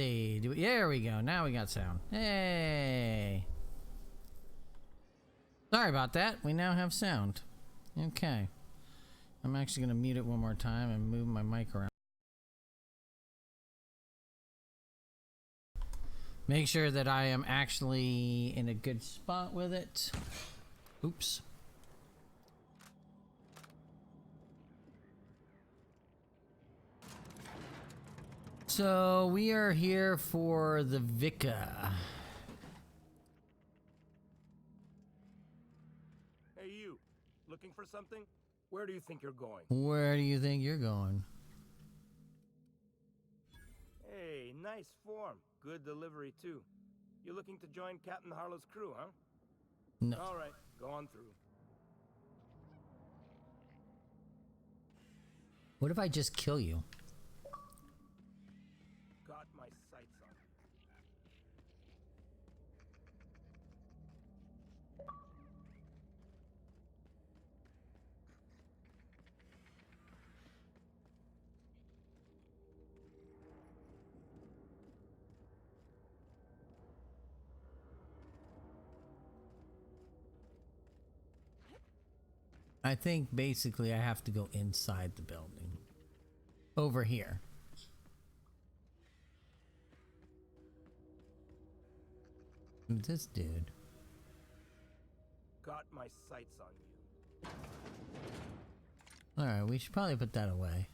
see. There we go. Now we got sound. Hey. Sorry about that. We now have sound. Okay. I'm actually going to mute it one more time and move my mic around. Make sure that I am actually in a good spot with it. Oops. So we are here for the Vicar. Hey you, looking for something? Where do you think you're going? Where do you think you're going? Hey, nice form. Good delivery too. You looking to join Captain Harlow's crew, huh? No. All right, go on through. What if I just kill you? Got my sights on you. I think basically I have to go inside the building. Over here. This dude. Got my sights on you. Alright, we should probably put that away.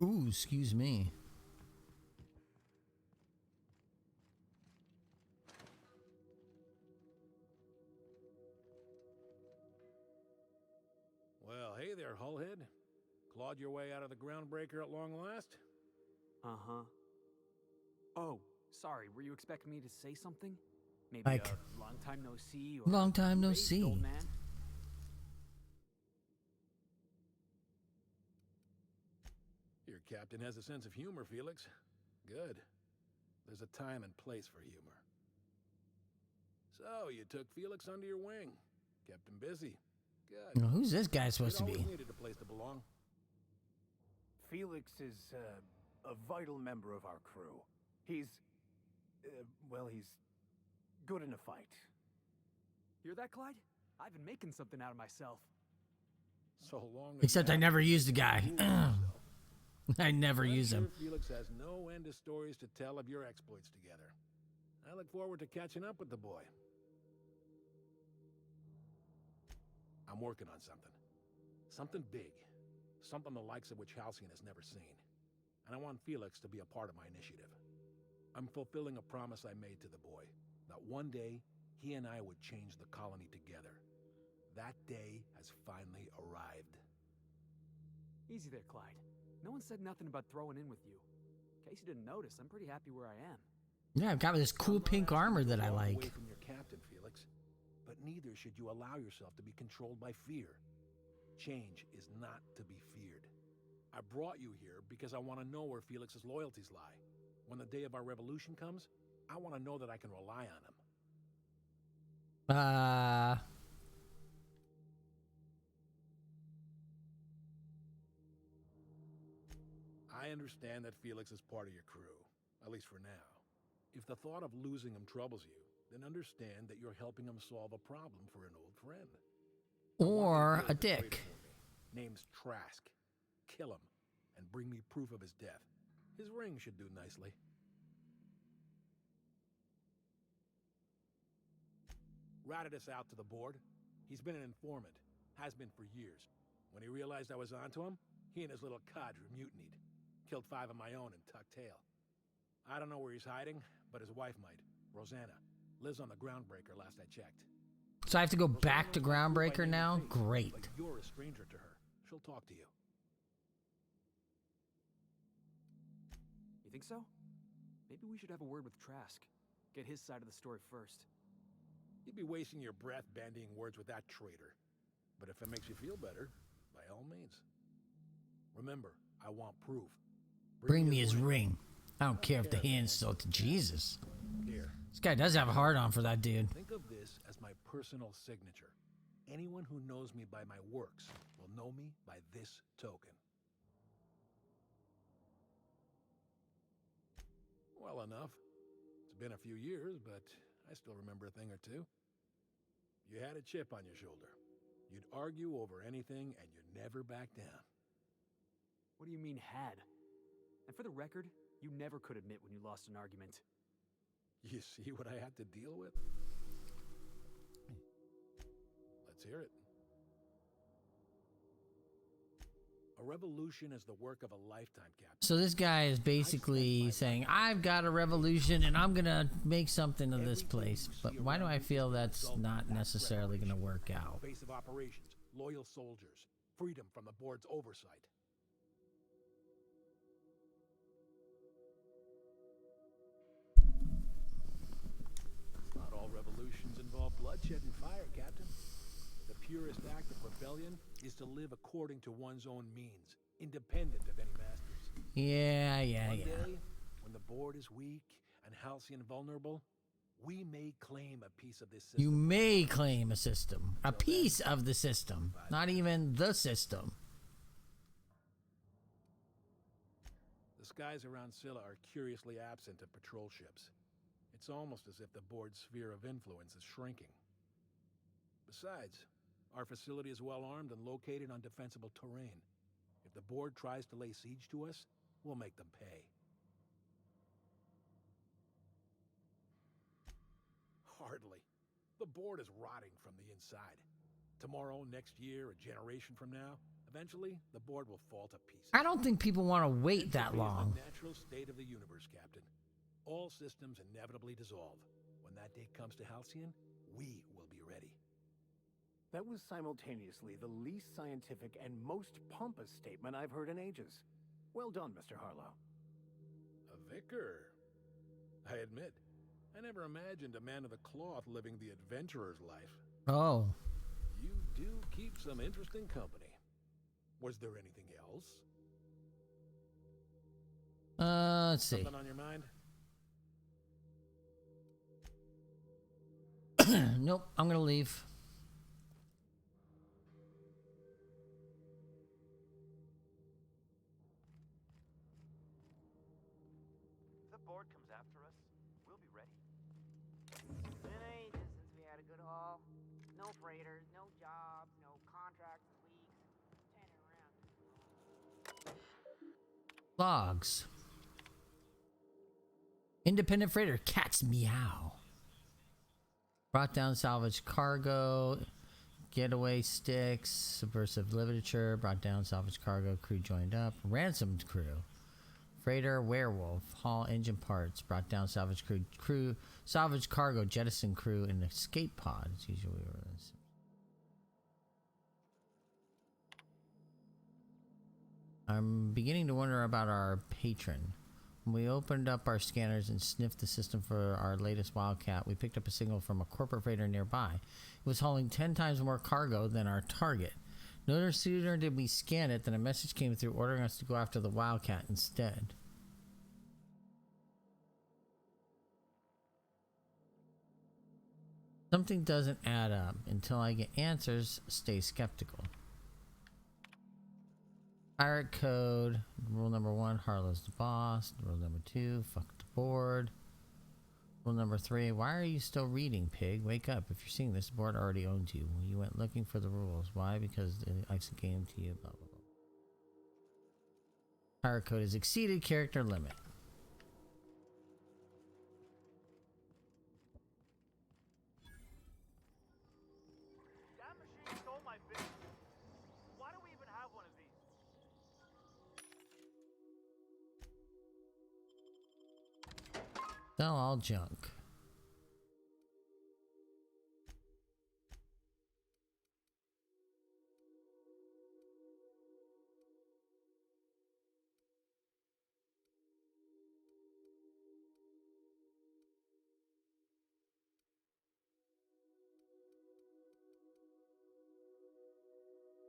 Ooh, excuse me. Well, hey there, Hullhead. Clawed your way out of the groundbreaker at long last? Uh-huh. Oh, sorry, were you expecting me to say something? Maybe Like, a long time no see or long time no raised see. old man? Your captain has a sense of humor, Felix. Good. There's a time and place for humor. So, you took Felix under your wing. Kept him busy. Good. Now, who's this guy supposed to He'd be? always needed a place to belong. Felix is a vital member of our crew. He's, well, he's good in a fight. Hear that, Clyde? I've been making something out of myself. So long as Except I that, never used the guy. fool yourself. I never I'm use him. sure Felix has no end of stories to tell of your exploits together. I look forward to catching up with the boy. I'm working on something. Something big. Something the likes of which Halcyon has never seen. And I want Felix to be a part of my initiative. I'm fulfilling a promise I made to the boy, that one day he and I would change the colony together. That day has finally arrived. Easy there, Clyde. No one said nothing about throwing in with you. In case you didn't notice, I'm pretty happy where I am. Yeah, I've got this cool I'm not pink asking armor you to that I walk like. away from your captain, Felix, but neither should you allow yourself to be controlled by fear. Change is not to be feared. I brought you here because I want to know where Felix's loyalties lie. When the day of our revolution comes, I want to know that I can rely on him. I understand that Felix is part of your crew, at least for now. If the thought of losing him troubles you, then understand that you're helping him solve a problem for an old friend. Or a Build traitor dick. for me. Name's Trask. Kill him, and bring me proof of his death. His ring should do nicely. Routed us out to the board. He's been an informant. Has been for years. When he realized I was onto him, he and his little cadre mutinied. Killed 5 of my own and tucked tail. I don't know where he's hiding, but his wife might. Rosanna. Lives on the groundbreaker last I checked. So I have to go back to Rosanna was Groundbreaker by name now? and face, Great. But you're a stranger to her. She'll talk to you. You think so? Maybe we should have a word with Trask. Get his side of the story first. You'd be wasting your breath bandying words with that traitor. But if it makes you feel better, by all means. Remember, I want proof. Bring me his ring. I don't care if the hand's still to Jesus. Here, This guy does have a hard on for that dude. think of this as my personal signature. Anyone who knows me by my works will know me by this token. Well enough. It's been a few years, but I still remember a thing or two. You had a chip on your shoulder. You'd argue over anything, and you never back down. What do you mean, had? And for the record, you never could admit when you lost an argument. You see what I had to deal with? Let's hear it. A revolution is the work of a lifetime, Captain. So this guy is basically saying, I've got a revolution and I'm gonna make something of this place. But why do I feel that's not necessarily gonna work out? Base of operations, loyal soldiers, freedom from the board's oversight. Not all revolutions involve bloodshed and fire, Captain. The purest act of rebellion is to live according to one's own means, independent of any masters. Yeah. One day, when the board is weak and Halcyon vulnerable, we may claim a piece of this system. You may claim a system. A piece of the system. Not even the system. The skies around Scylla are curiously absent of patrol ships. It's almost as if the board's sphere of influence is shrinking. Besides, our facility is well armed and located on defensible terrain. If the board tries to lay siege to us, we'll make them pay. Hardly. The board is rotting from the inside. Tomorrow, next year, a generation from now, eventually, the board will fall to pieces. I don't think people want to wait that Entropy is long. the natural state of the universe, Captain. All systems inevitably dissolve. When that day comes to Halcyon, we will be ready. That was simultaneously the least scientific and most pompous statement I've heard in ages. Well done, Mr. Harlow. A vicar. I admit, I never imagined a man of the cloth living the adventurer's life. Oh. You do keep some interesting company. Was there anything else? Let's see. Something on your mind? Nope, I'm gonna leave. The board comes after us, we'll be ready. It's been ages since we had a good haul. No freighters, no jobs, no contracts, leaks. Standing around. Logs. Independent freighter. Cats meow. Brought down salvage cargo. Getaway sticks. Subversive literature. Brought down salvage cargo. Crew joined up. Ransomed crew. Freighter werewolf. Haul engine parts. Brought down salvage crew. Salvage cargo. Jettison crew in escape pod. It's usually I'm beginning to wonder about our patron. When we opened up our scanners and sniffed the system for our latest Wildcat, we picked up a signal from a corporate freighter nearby. It was hauling 10 times more cargo than our target. No sooner did we scan it than a message came through ordering us to go after the Wildcat instead. Something doesn't add up. Until I get answers, stay skeptical. Pirate code. Rule number 1, Harlow's the boss. Rule number 2, fuck the board. Rule number 3, why are you still reading, pig? Wake up. If you're seeing this, the board already owns you. You went looking for the rules. Why? Because it's a game to you. Blah, blah, blah. Pirate code has exceeded character limit. That machine stole my business. Why do we even have one of these? Sell all junk.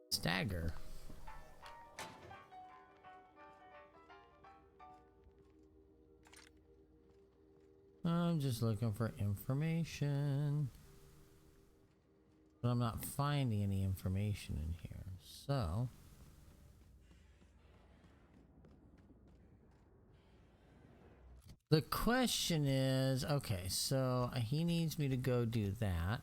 Stagger. I'm just looking for information. But I'm not finding any information in here. So the question is, okay, so he needs me to go do that.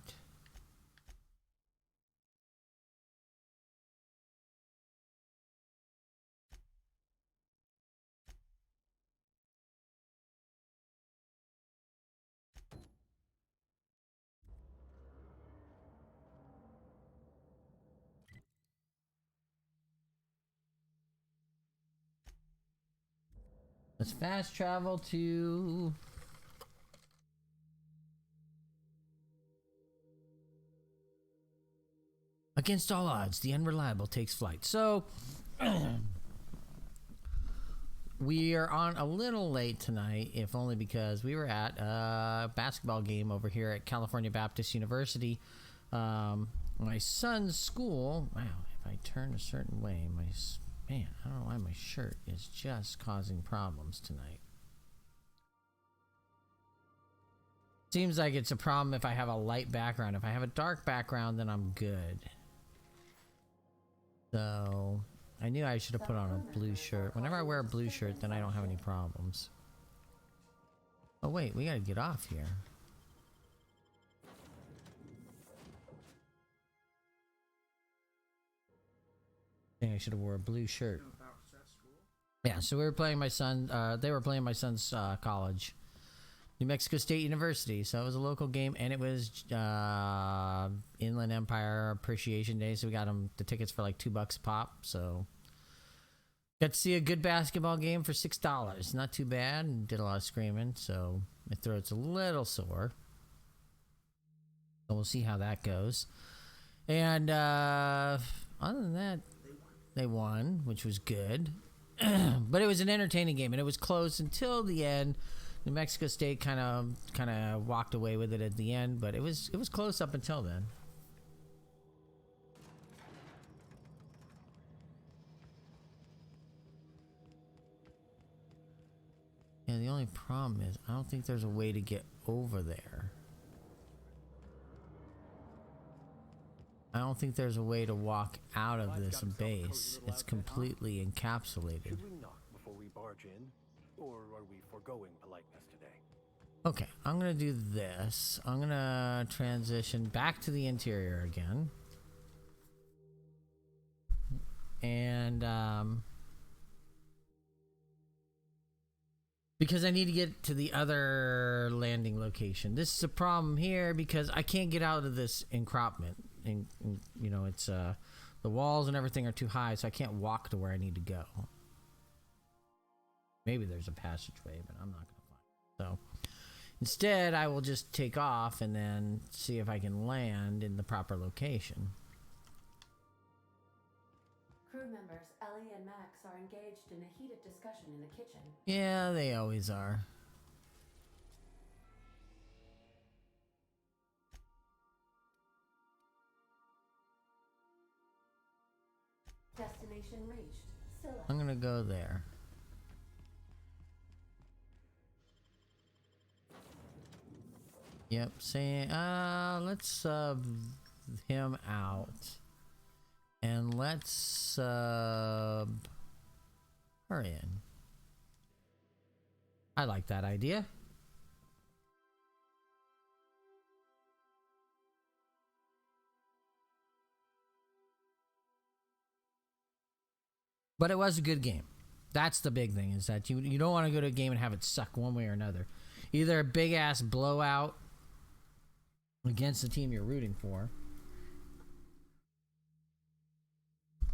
Let's fast travel to... Against all odds, the unreliable takes flight. So, we are on a little late tonight, if only because we were at a basketball game over here at California Baptist University. My son's school... Wow, if I turn a certain way, man, I don't know why my shirt is just causing problems tonight. Seems like it's a problem if I have a light background. If I have a dark background, then I'm good. So, I knew I should have put on a blue shirt. Whenever I wear a blue shirt, then I don't have any problems. Oh wait, we gotta get off here. I think I should have wore a blue shirt. Yeah, so we were playing my son, they were playing my son's college. New Mexico State University, so it was a local game, and it was Inland Empire Appreciation Day, so we got them the tickets for like $2 a pop, so got to see a good basketball game for $6. Not too bad, and did a lot of screaming, so my throat's a little sore. So we'll see how that goes. And other than that, they won, which was good. But it was an entertaining game, and it was close until the end. New Mexico State kind of walked away with it at the end, but it was close up until then. Yeah, the only problem is I don't think there's a way to get over there. I don't think there's a way to walk out of this base. It's completely encapsulated. Should we knock before we barge in? Or are we foregoing politeness today? Okay, I'm gonna do this. I'm gonna transition back to the interior again. And, because I need to get to the other landing location. This is a problem here because I can't get out of this encroachment. And you know, it's, the walls and everything are too high, so I can't walk to where I need to go. Maybe there's a passageway, but I'm not gonna find it. So instead, I will just take off and then see if I can land in the proper location. Crew members Ellie and Max are engaged in a heated discussion in the kitchen. Yeah, they always are. Destination reached. Scylla. I'm gonna go there. Yep, saying, let's sub him out. And let's sub her in. I like that idea. But it was a good game. That's the big thing, is that you don't want to go to a game and have it suck one way or another. Either a big ass blowout against the team you're rooting for,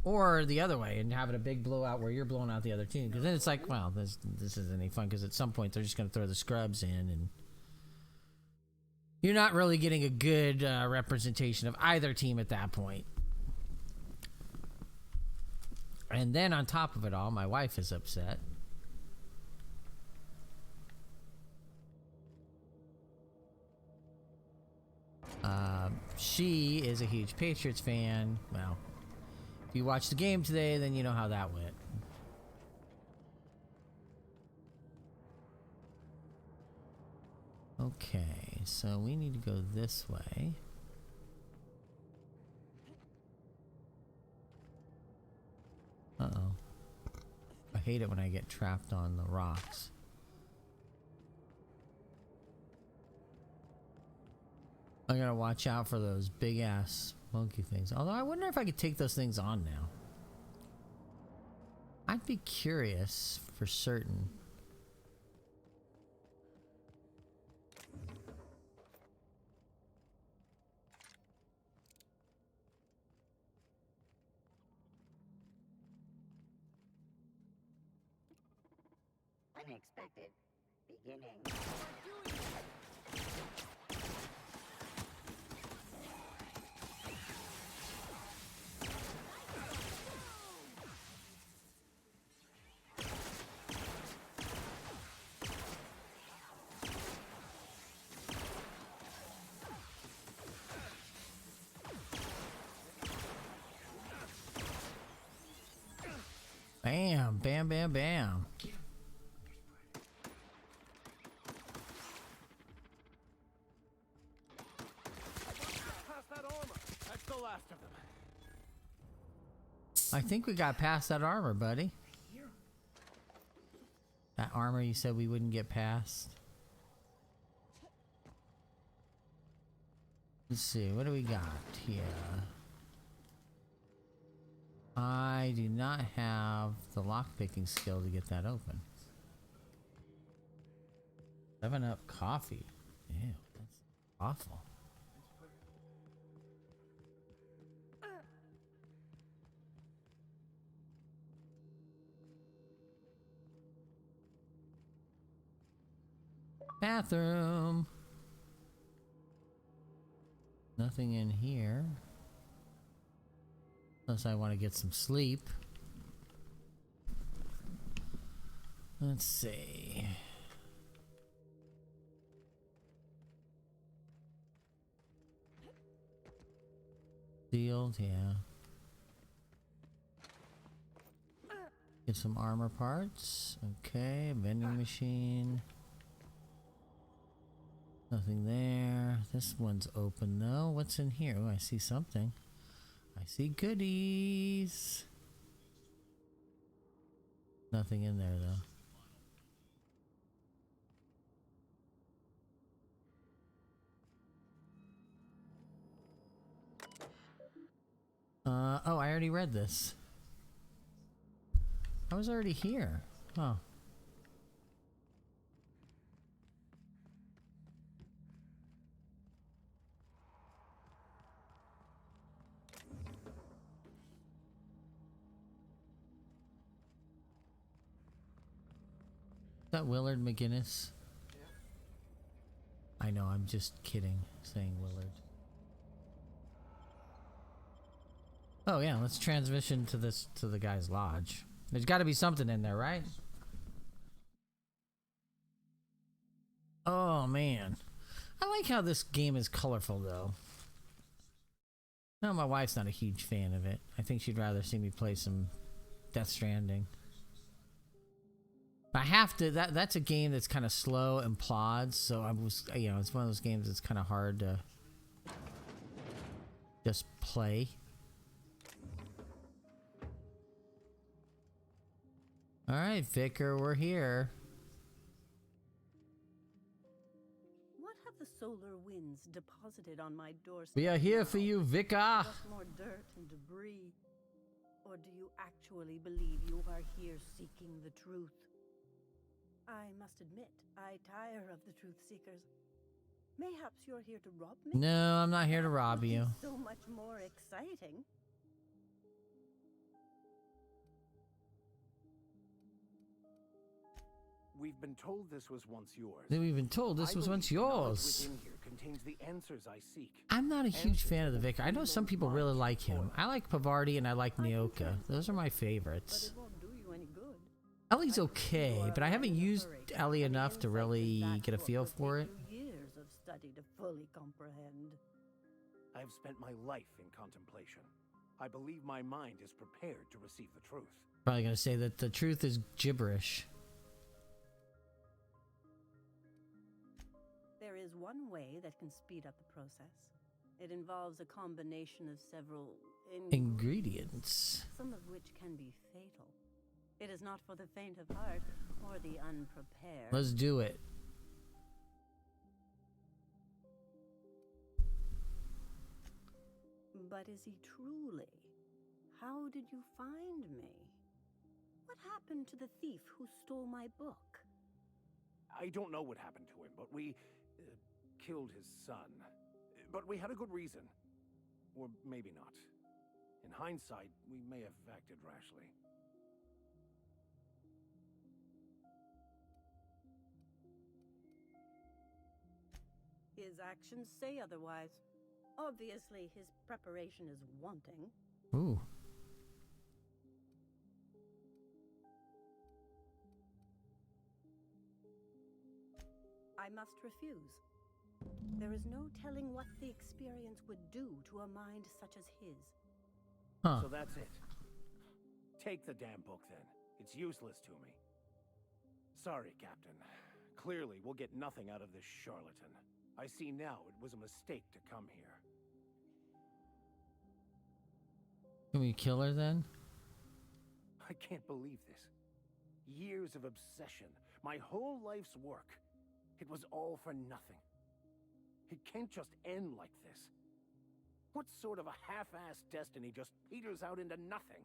or the other way and have it a big blowout where you're blowing out the other team. Because then it's like, well, this isn't any fun, because at some point they're just going to throw the scrubs in, and you're not really getting a good representation of either team at that point. And then on top of it all, my wife is upset. She is a huge Patriots fan. Well, if you watched the game today, then you know how that went. Okay, so we need to go this way. hate it when I get trapped on the rocks. I gotta watch out for those big ass monkey things. Although I wonder if I could take those things on now. I'd be curious for certain. Unexpected beginning. Bam, bam, bam, bam. Past that armor. That's the last of them. I think we got past that armor, buddy. That armor you said we wouldn't get past. Let's see, what do we got here? I do not have the lockpicking skill to get that open. 7-Up coffee. Ew, that's awful. Bathroom. Nothing in here. Unless I want to get some sleep. Let's see. Sealed, yeah. Get some armor parts. Okay, vending machine. Nothing there. This one's open though. What's in here? Oh, I see something. I see goodies. Nothing in there though. Oh, I already read this. I was already here. Oh. Is that Willard McGinnis? I know, I'm just kidding, saying Willard. Oh yeah, let's transition to the guy's lodge. There's got to be something in there, right? Oh man, I like how this game is colorful though. No, my wife's not a huge fan of it. I think she'd rather see me play some Death Stranding. I have to. That's a game that's kind of slow and plods. So I was, it's one of those games that's kind of hard to just play. All right, Vicar, we're here. What have the solar winds deposited on my doorstep? We are here for you, Vicar. Just more dirt and debris. Or do you actually believe you are here seeking the truth? I must admit, I tire of the truth seekers. Mayhaps you're here to rob me? No, I'm not here to rob you. So much more exciting. We've been told this was once yours. We've been told this was once yours. Within here contains the answers I seek. I'm not a huge fan of the Vicar. I know some people really like him. I like Pavardi and I like Nyoka. Those are my But favorites. it won't do you any good. Ellie's okay, but I haven't used Ellie enough to really get a feel for it. Years of study to fully comprehend. I have spent my life in contemplation. I believe my mind is prepared to receive the truth. Probably gonna say that the truth is gibberish. There is one way that can speed up the process. It involves a combination of several Ingredients. some of which can be fatal. It is not for the faint of heart or the unprepared. Let's do it. But is he truly? How did you find me? What happened to the thief who stole my book? I don't know what happened to him, but we killed his son. But we had a good reason. Or maybe not. In hindsight, we may have acted rashly. His actions say otherwise. Obviously, his preparation is wanting. Ooh. I must refuse. There is no telling what the experience would do to a mind such as his. Huh. So that's it. Take the damn book then. It's useless to me. Sorry, Captain. Clearly, we'll get nothing out of this charlatan. I see now it was a mistake to come here. Can we kill her then? I can't believe this. Years of obsession, my whole life's work. It was all for nothing. It can't just end like this. What sort of a half-assed destiny just peters out into nothing?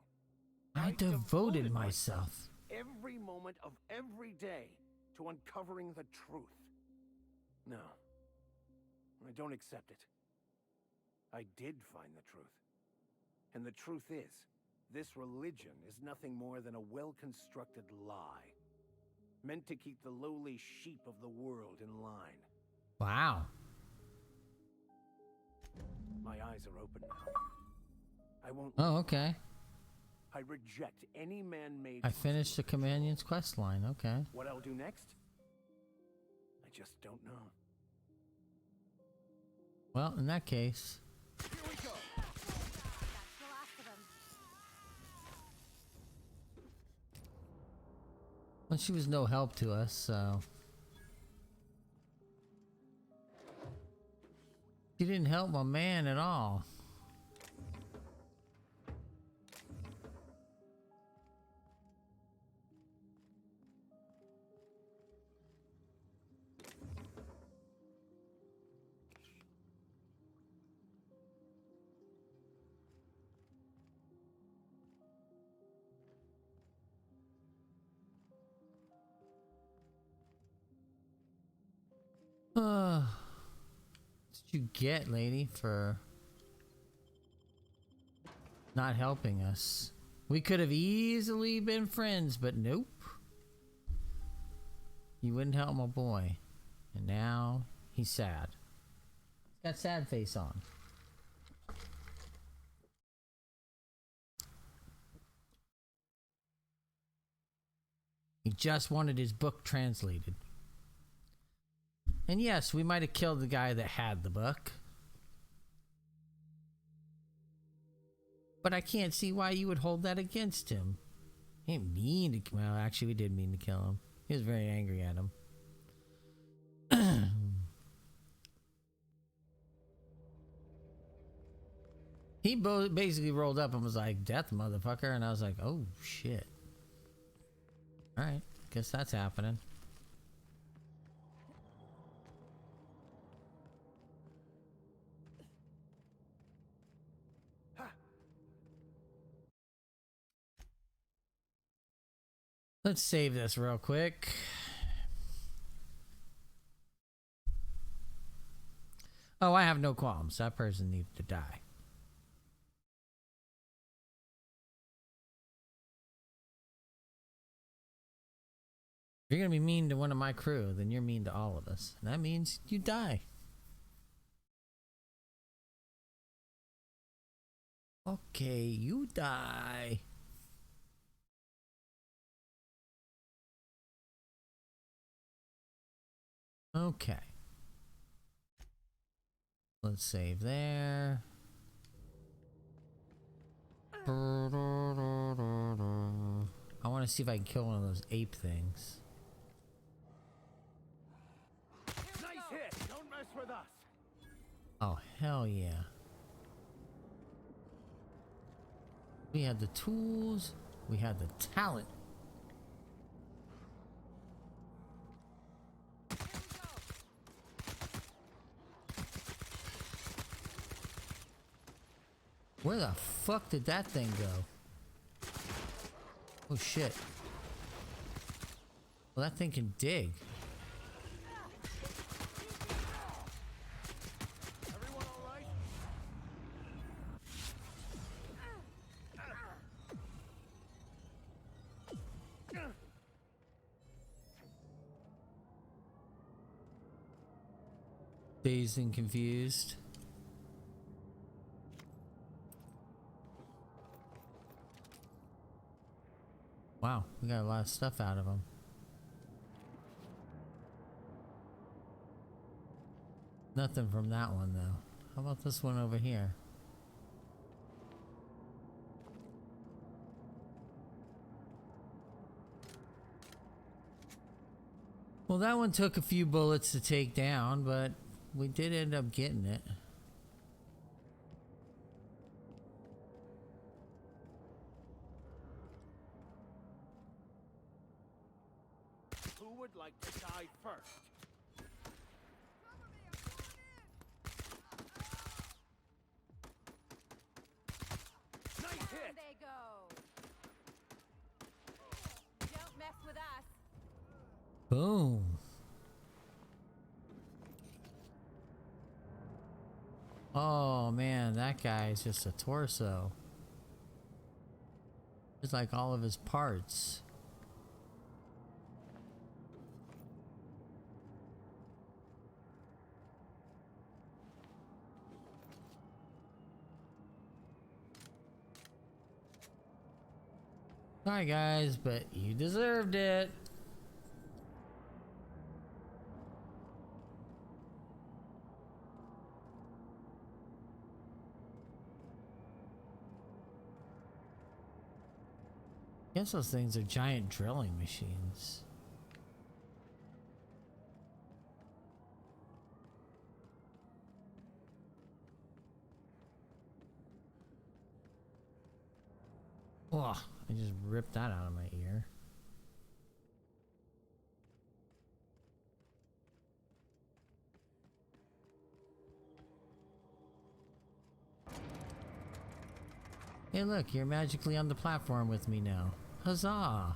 I devoted myself. Every moment of every day to uncovering the truth. No. I don't accept it. I did find the truth. And the truth is, this religion is nothing more than a well-constructed lie. Meant to keep the lowly sheep of the world in line. Wow. My eyes are open now. I won't... Oh, okay. I reject any man-made... I finished the companion's quest line. Okay. What I'll do next? I just don't know. Well, in that case... Here we go! That's the last of them. Well, she was no help to us, so... She didn't help my man at all. What did you get, lady, for not helping us? We could have easily been friends, but nope. You wouldn't help my boy. And now he's sad. He's got sad face on. He just wanted his book translated. And yes, we might have killed the guy that had the book. But I can't see why you would hold that against him. He didn't mean to... Well, actually, we did mean to kill him. He was very angry at him. He basically rolled up and was like, "Death, motherfucker." And I was like, oh, shit. Alright, guess that's happening. Let's save this real quick. Oh, I have no qualms. That person needs to die. If you're gonna be mean to one of my crew, then you're mean to all of us. And that means you die. Okay, you die. Okay. Let's save there. I want to see if I can kill one of those ape things. Nice hit! Don't mess with us! Oh, hell yeah. We had the tools. We had the talent. Where the fuck did that thing go? Oh shit. Well, that thing can dig. Everyone all right? Dazed and confused. Wow, we got a lot of stuff out of him. Nothing from that one though. How about this one over here? Well, that one took a few bullets to take down, but we did end up getting it. Who would like to die first? Nice hit! They go. Don't mess with us. Boom. Oh man, that guy is just a torso. It's like all of his parts. Sorry guys, but you deserved it. I guess those things are giant drilling machines. Oh, I just ripped that out of my ear. Hey look, you're magically on the platform with me now. Huzzah!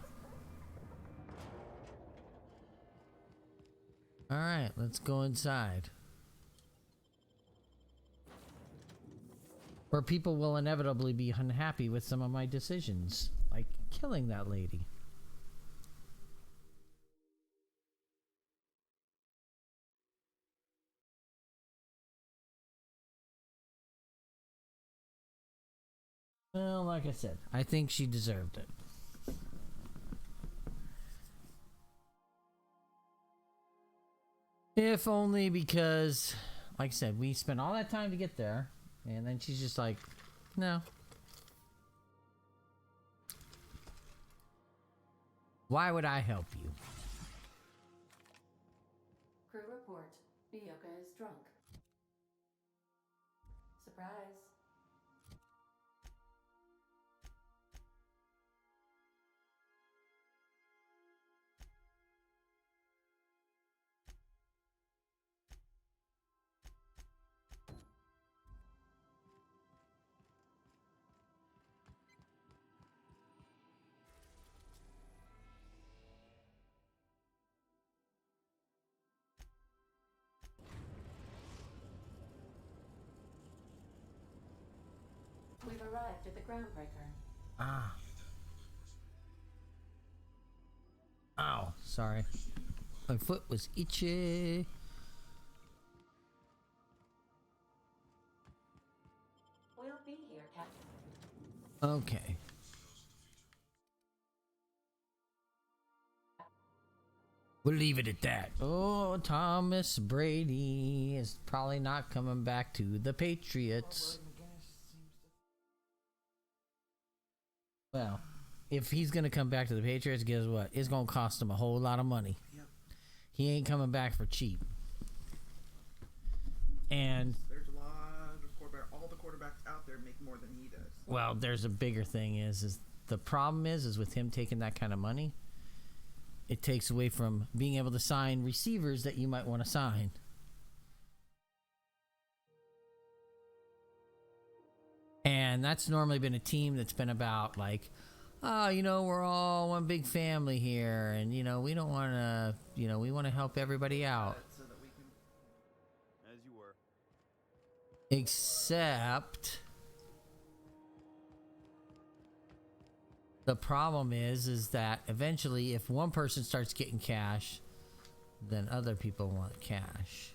Alright, let's go inside. Where people will inevitably be unhappy with some of my decisions, like killing that lady. Well, like I said, I think she deserved it. If only because, like I said, we spent all that time to get there, and then she's just like, no. Why would I help you? Crew report. Nyoka is drunk. Surprise. We've arrived at the groundbreaker. Ah. Ow, sorry. My foot was itchy. We'll be here, Captain. Okay. We'll leave it at that. Oh, Thomas Brady is probably not coming back to the Patriots. Well, if he's going to come back to the Patriots, guess what? It's going to cost him a whole lot of money. Yep. He ain't coming back for cheap. And There's a lot of quarterback. All the quarterbacks out there make more than he does. well, there's a bigger thing is the problem is with him taking that kind of money, it takes away from being able to sign receivers that you might want to sign. And that's normally been a team that's been about like, oh, you know, we're all one big family here, and you know, we don't want to, you know, we want to help everybody out. So that we can. As you were. Except the problem is that eventually if one person starts getting cash, then other people want cash.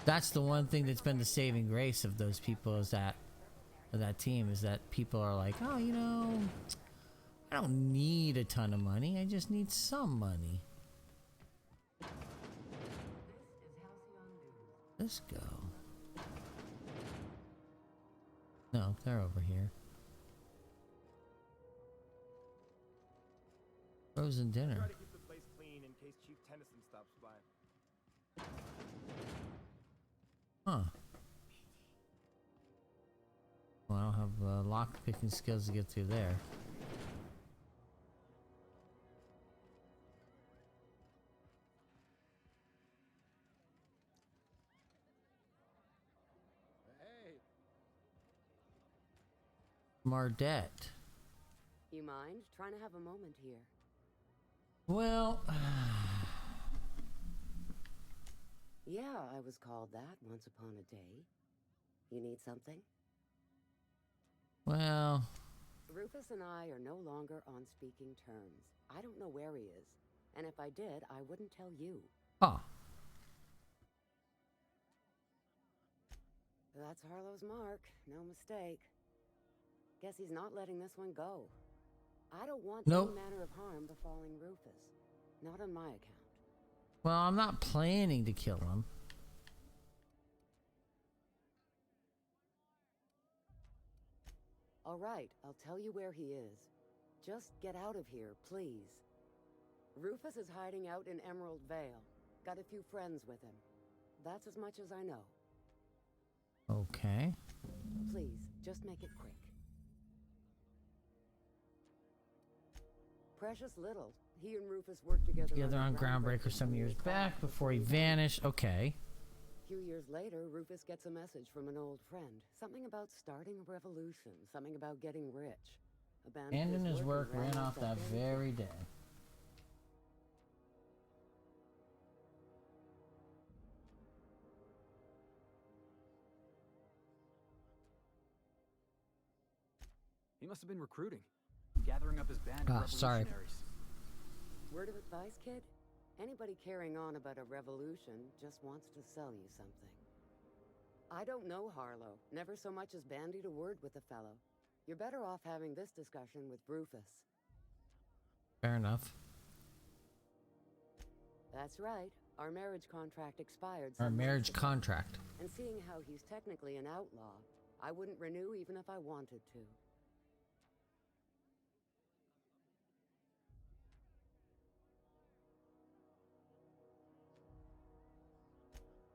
That's the one thing that's been the saving grace of those people, is that of that team, is that people are like, oh, you know, I don't need a ton of money, I just need some money. Let's go. No, they're over here. Frozen dinner. Try to keep the place clean in case Chief Tennyson stops by. Huh. Well, I don't have lock picking skills to get through there. Hey, Mardette. You mind trying to have a moment here? Well, Yeah, I was called that once upon a day. You need something? well, Rufus and I are no longer on speaking terms. I don't know where he is, and if I did, I wouldn't tell you. oh, That's Harlow's mark, no mistake. Guess he's not letting this one go. I don't want Nope. any manner of harm befalling Rufus. Not on my account. well, I'm not planning to kill him. All right, I'll tell you where he is. Just get out of here, please. Rufus is hiding out in Emerald Vale. Got a few friends with him. That's as much as I know. Okay. Please, just make it quick. Precious little. He and Rufus worked Together on Groundbreaker some years back before he vanished. Okay. A few years later, Rufus gets a message from an old friend. Something about starting a revolution. Something about getting rich. Abandoned his work, and ran off that very day. He must have been recruiting, gathering up his band of sorry. revolutionaries. Word of advice, kid? Anybody carrying on about a revolution just wants to sell you something. I don't know Harlow. Never so much as bandied a word with the fellow. You're better off having this discussion with Rufus. Fair enough. That's right. Our marriage contract expired. Our some marriage months ago. contract. And seeing how he's technically an outlaw, I wouldn't renew even if I wanted to.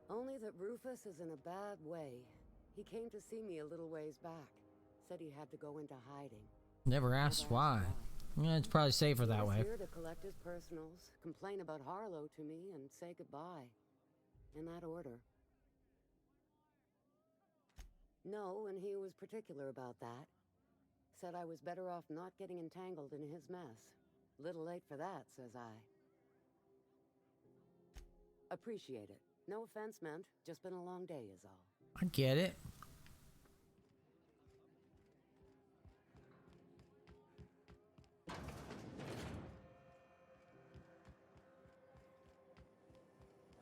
Only that Rufus is in a bad way. He came to see me a little ways back. Said he had to go into hiding. Never asked why. Yeah, it's probably safer that way. He was here to collect his personals, complain about Harlow to me, and say goodbye. In that order. No, and he was particular about that. Said I was better off not getting entangled in his mess. Little late for that, says I. Appreciate it. No offense meant, just been a long day is all. I get it.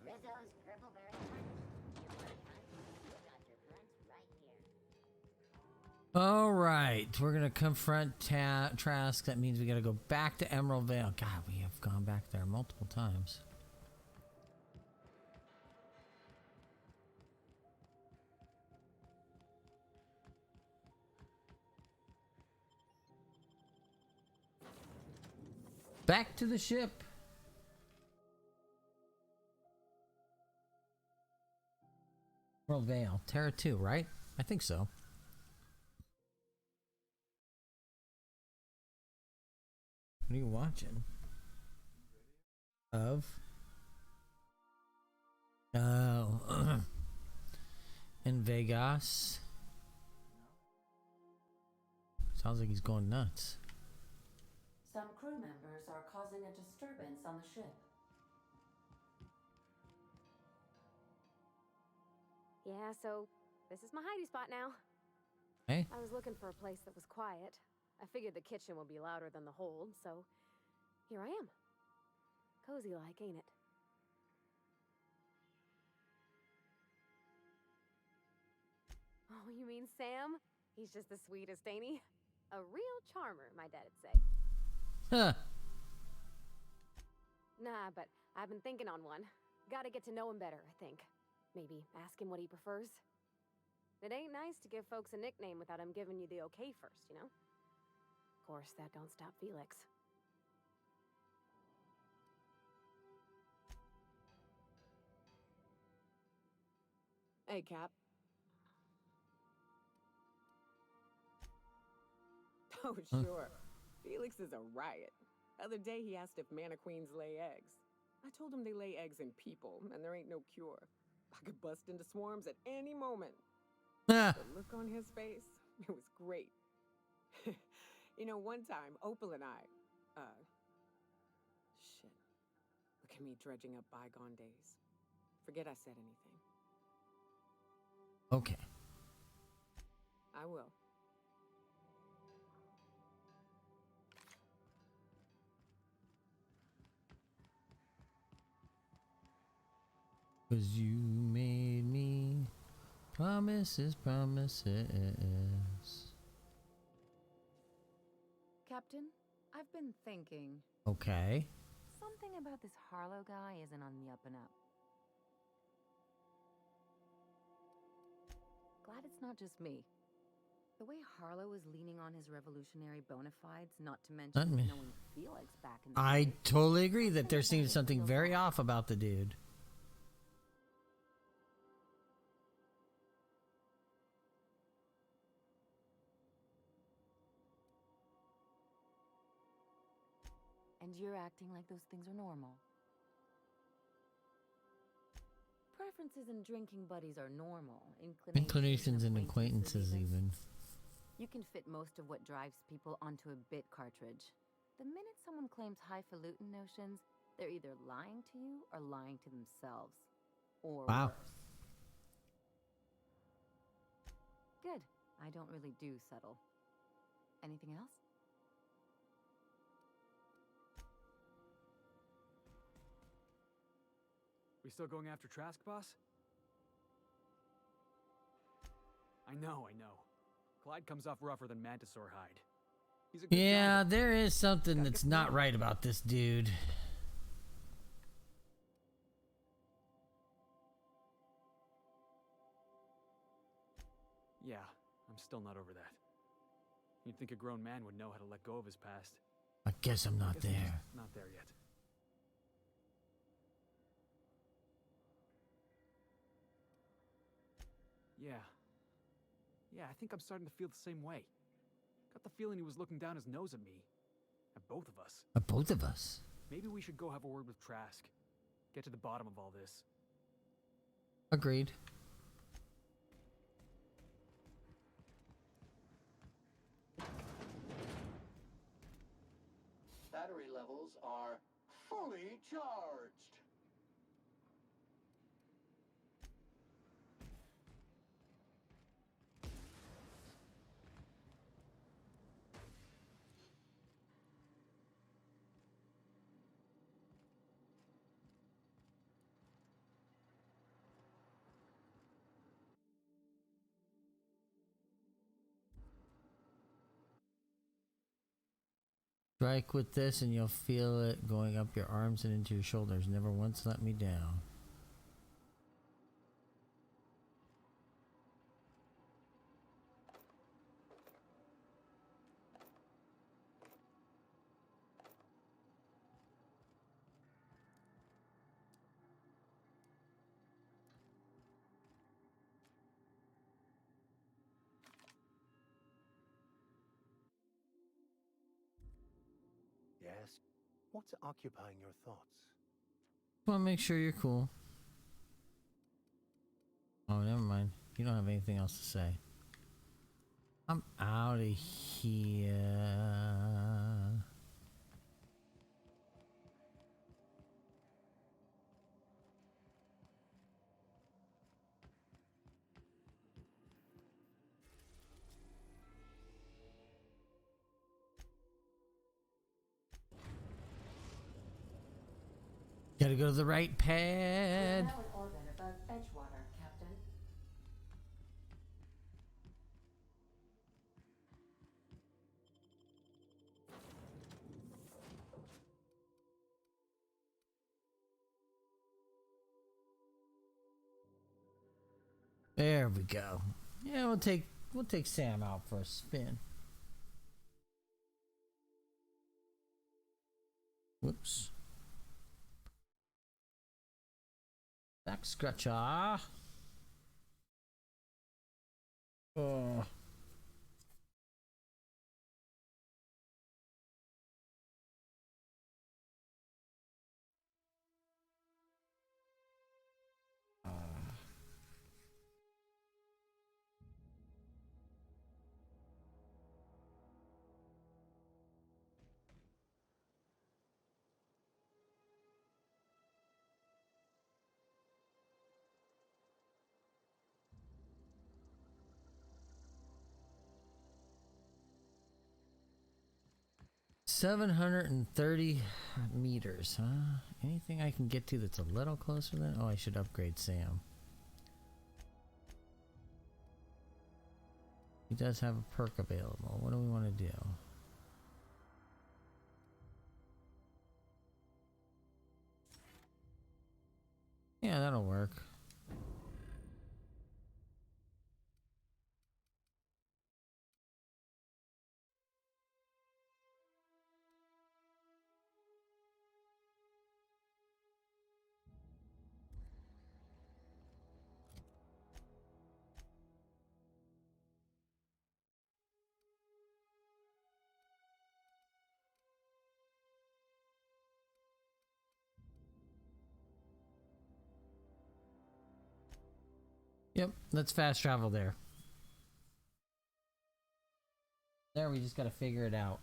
Rizzo's Purple Berry Punch. You want a punch? You got your punch right here. All right, we're gonna confront Trask. That means we gotta go back to Emerald Vale. God, we have gone back there multiple times. Back to the ship. Emerald Vale, Terra 2, right? I think so. What are you watching? Of? in Vegas. Sounds like he's going nuts. Some crew members are causing a disturbance on the ship. Yeah, so this is my hidey spot now. Hey. I was looking for a place that was quiet. I figured the kitchen would be louder than the hold, so here I am. Cozy like, ain't it? Oh, you mean Sam? He's just the sweetest, ain't he? A real charmer, my dad'd say. Huh. Nah, but I've been thinking on one. Gotta get to know him better, I think. Maybe ask him what he prefers. It ain't nice to give folks a nickname without him giving you the okay first, you know? Of course, that don't stop Felix. Hey, Cap. Oh, sure. Felix is a riot. Other day he asked if mana queens lay eggs. I told him they lay eggs in people, and there ain't no cure. I could bust into swarms at any moment. The look on his face, it was great. You know, one time, Opal and I, shit. Look at me dredging up bygone days. Forget I said anything. Okay. I will. Cause you made me promises, promises. Captain, I've been thinking. Okay. Something about this Harlow guy isn't on the up and up. Glad it's not just me. The way Harlow is leaning on his revolutionary bona fides, not to mention knowing Felix back in the I day, totally agree that there seems something very off about the dude. and you're acting like those things are normal. Preferences and drinking buddies are normal. Inclinations and acquaintances even. You can fit most of what drives people onto a bit cartridge. The minute someone claims highfalutin notions, they're either lying to you or lying to themselves. Or wow. Worse. Good. I don't really do settle. Anything else? We still going after Trask, boss? I know. Clyde comes off rougher than Mantisaur hide. He's a good yeah, guy, there is something that's not right about this dude. Yeah, I'm still not over that. You'd think a grown man would know how to let go of his past. I guess I'm not there. I'm just not there yet. Yeah, I think I'm starting to feel the same way. Got the feeling he was looking down his nose at me. At both of us. At both of us? Maybe we should go have a word with Trask. Get to the bottom of all this. Agreed. Battery levels are fully charged. Strike with this and you'll feel it going up your arms and into your shoulders. Never once let me down. Yes? What's occupying your thoughts? Want to make sure you're cool. Oh, never mind. You don't have anything else to say. I'm out of here. Gotta go to the right We're pad. now in orbit above Edgewater, Captain. There we go. Yeah, we'll take Sam out for a spin. Whoops. Back scratcher. Oh. $730 meters, huh? Anything I can get to that's a little closer than... Oh, I should upgrade Sam. He does have a perk available. What do we want to do? Yeah, that'll work. Yep, let's fast travel there. There, we just gotta figure it out.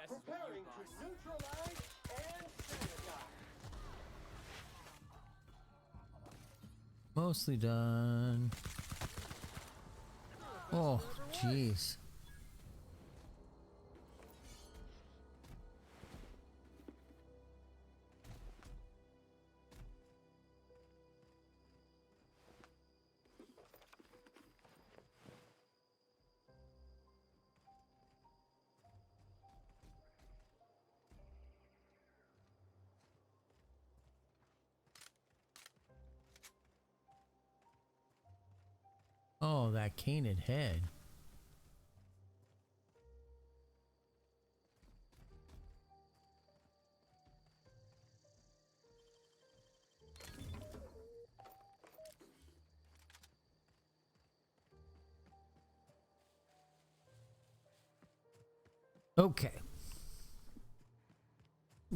Preparing to neutralize and sanitize. Mostly done. Oh, jeez. Oh, that canid head. Okay.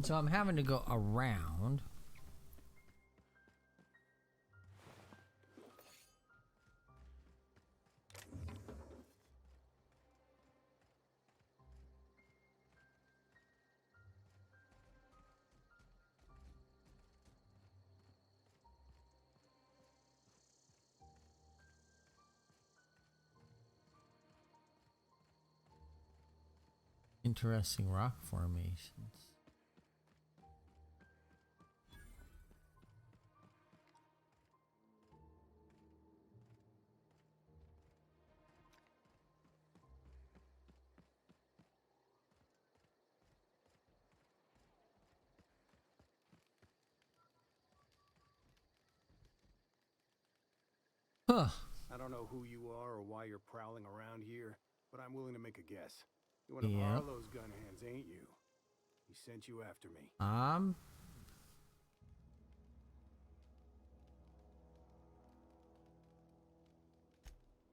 So I'm having to go around. Interesting rock formations. Huh. I don't know who you are or why you're prowling around here, but I'm willing to make a guess. You're one of Yep. Harlow's gun hands, ain't you? He sent you after me.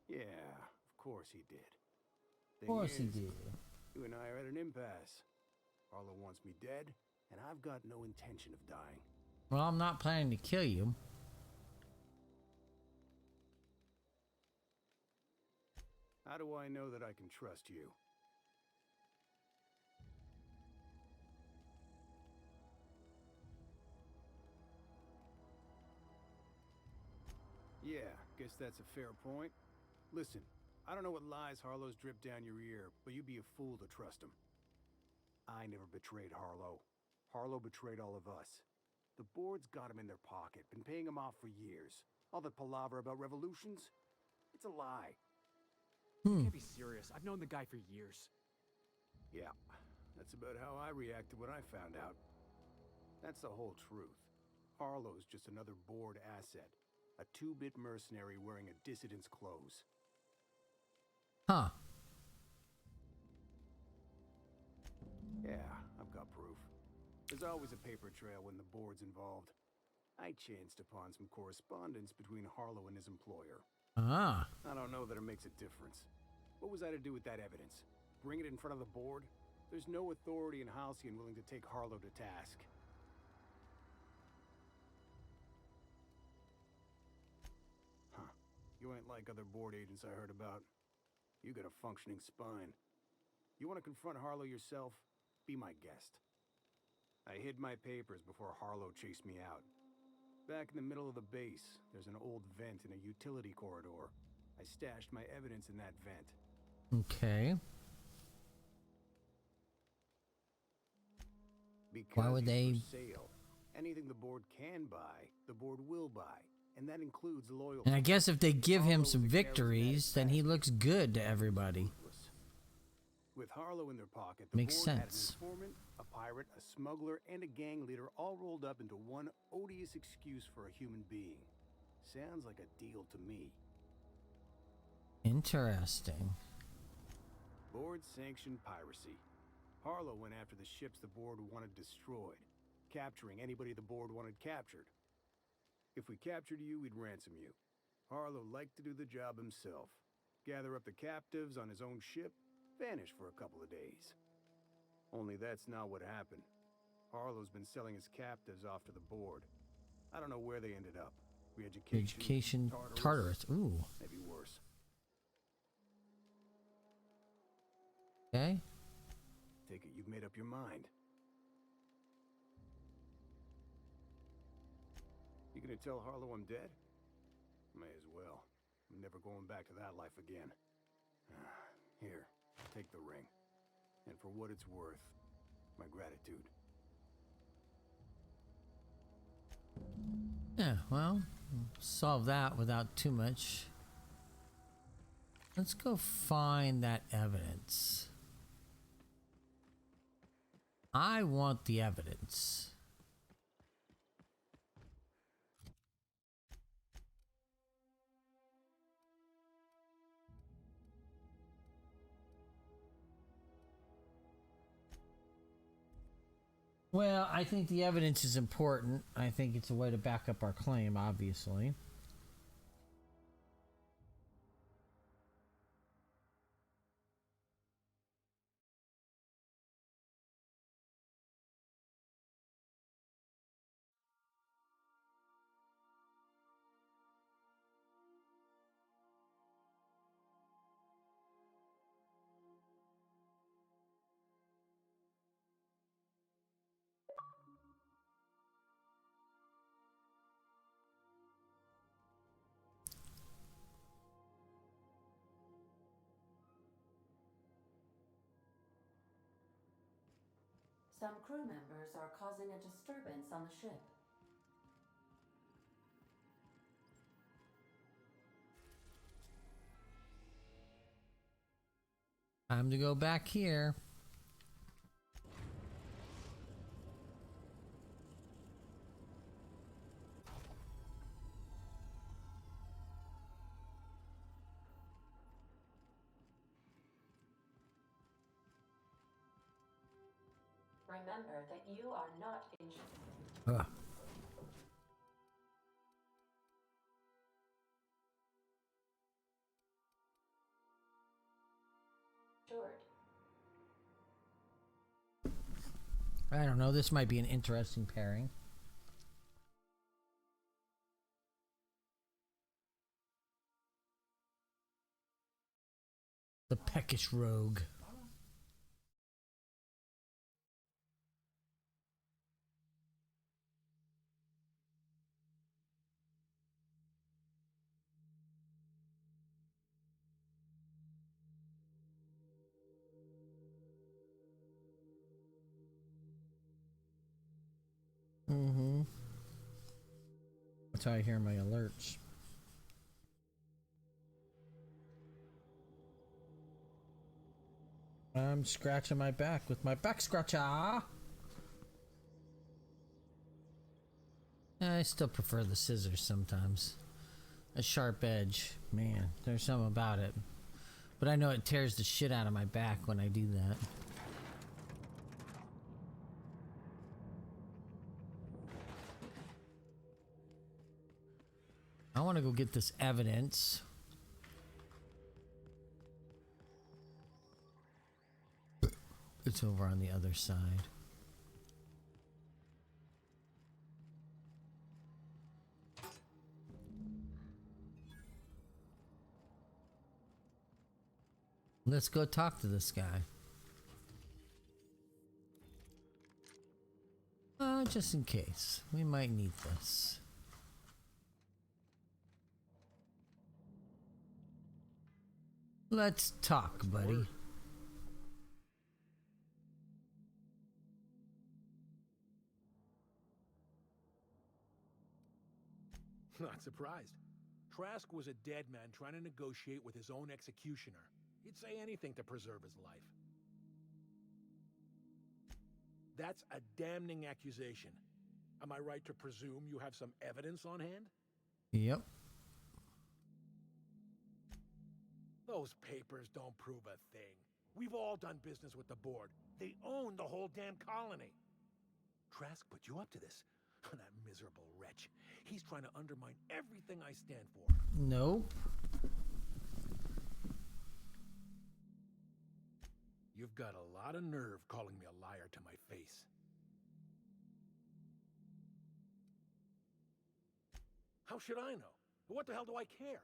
Yeah, of course he did. Of course he did. You and I are at an impasse. Harlow wants me dead, and I've got no intention of dying. Well, I'm not planning to kill you. How do I know that I can trust you? Yeah, guess that's a fair point. Listen, I don't know what lies Harlow's dripped down your ear, but you'd be a fool to trust him. I never betrayed Harlow. Harlow betrayed all of us. The board's got him in their pocket, been paying him off for years. All that palaver about revolutions? It's a lie. You can't be serious. I've known the guy for years. Yeah, that's about how I reacted when I found out. That's the whole truth. Harlow's just another board asset. A two-bit mercenary wearing a dissident's clothes. Huh. Yeah, I've got proof. There's always a paper trail when the board's involved. I chanced upon some correspondence between Harlow and his employer. Ah. I don't know that it makes a difference. What was I to do with that evidence? Bring it in front of the board? There's no authority in Halcyon willing to take Harlow to task. Huh. You ain't like other board agents I heard about. You got a functioning spine. You want to confront Harlow yourself? Be my guest. I hid my papers before Harlow chased me out. Back in the middle of the base, there's an old vent in a utility corridor. I stashed my evidence in that vent. Okay. Because Why would they? For sale. Anything the board can buy, the board will buy, and that includes loyalty. And I guess if they give him some victories, then he looks good to everybody. With Harlow in their pocket, the Makes board had an sense. informant, a pirate, a smuggler, and a gang leader all rolled up into one odious excuse for a human being. Sounds like a deal to me. Interesting. Board-sanctioned piracy. Harlow went after the ships the board wanted destroyed, capturing anybody the board wanted captured. If we captured you, we'd ransom you. Harlow liked to do the job himself. Gather up the captives on his own ship, vanish for a couple of days. Only that's not what happened. Harlow's been selling his captives off to the board. I don't know where they ended up. Education Tartarus. Ooh. Maybe worse. Okay. Take it you've made up your mind. You gonna tell Harlow I'm dead? May as well. I'm never going back to that life again. Here, take the ring. And for what it's worth, my gratitude. Yeah, well, solve that without too much. Let's go find that evidence. I want the evidence. Well, I think the evidence is important. I think it's a way to back up our claim, obviously. Some crew members are causing a disturbance on the ship. Time to go back here. Remember that you are not insured. Ugh. I don't know, this might be an interesting pairing. The peckish rogue. Mm-hmm. That's how I hear my alerts. I'm scratching my back with my back scratcher. I still prefer the scissors sometimes. A sharp edge. Man, there's something about it. But I know it tears the shit out of my back when I do that. I want to go get this evidence. It's over on the other side. Let's go talk to this guy. Just in case. We might need this. Let's talk, buddy. Not surprised. Trask was a dead man trying to negotiate with his own executioner. He'd say anything to preserve his life. That's a damning accusation. Am I right to presume you have some evidence on hand? Yep. Those papers don't prove a thing. We've all done business with the board. They own the whole damn colony. Trask put you up to this. That miserable wretch. He's trying to undermine everything I stand for. Nope. You've got a lot of nerve calling me a liar to my face. How should I know? What the hell do I care?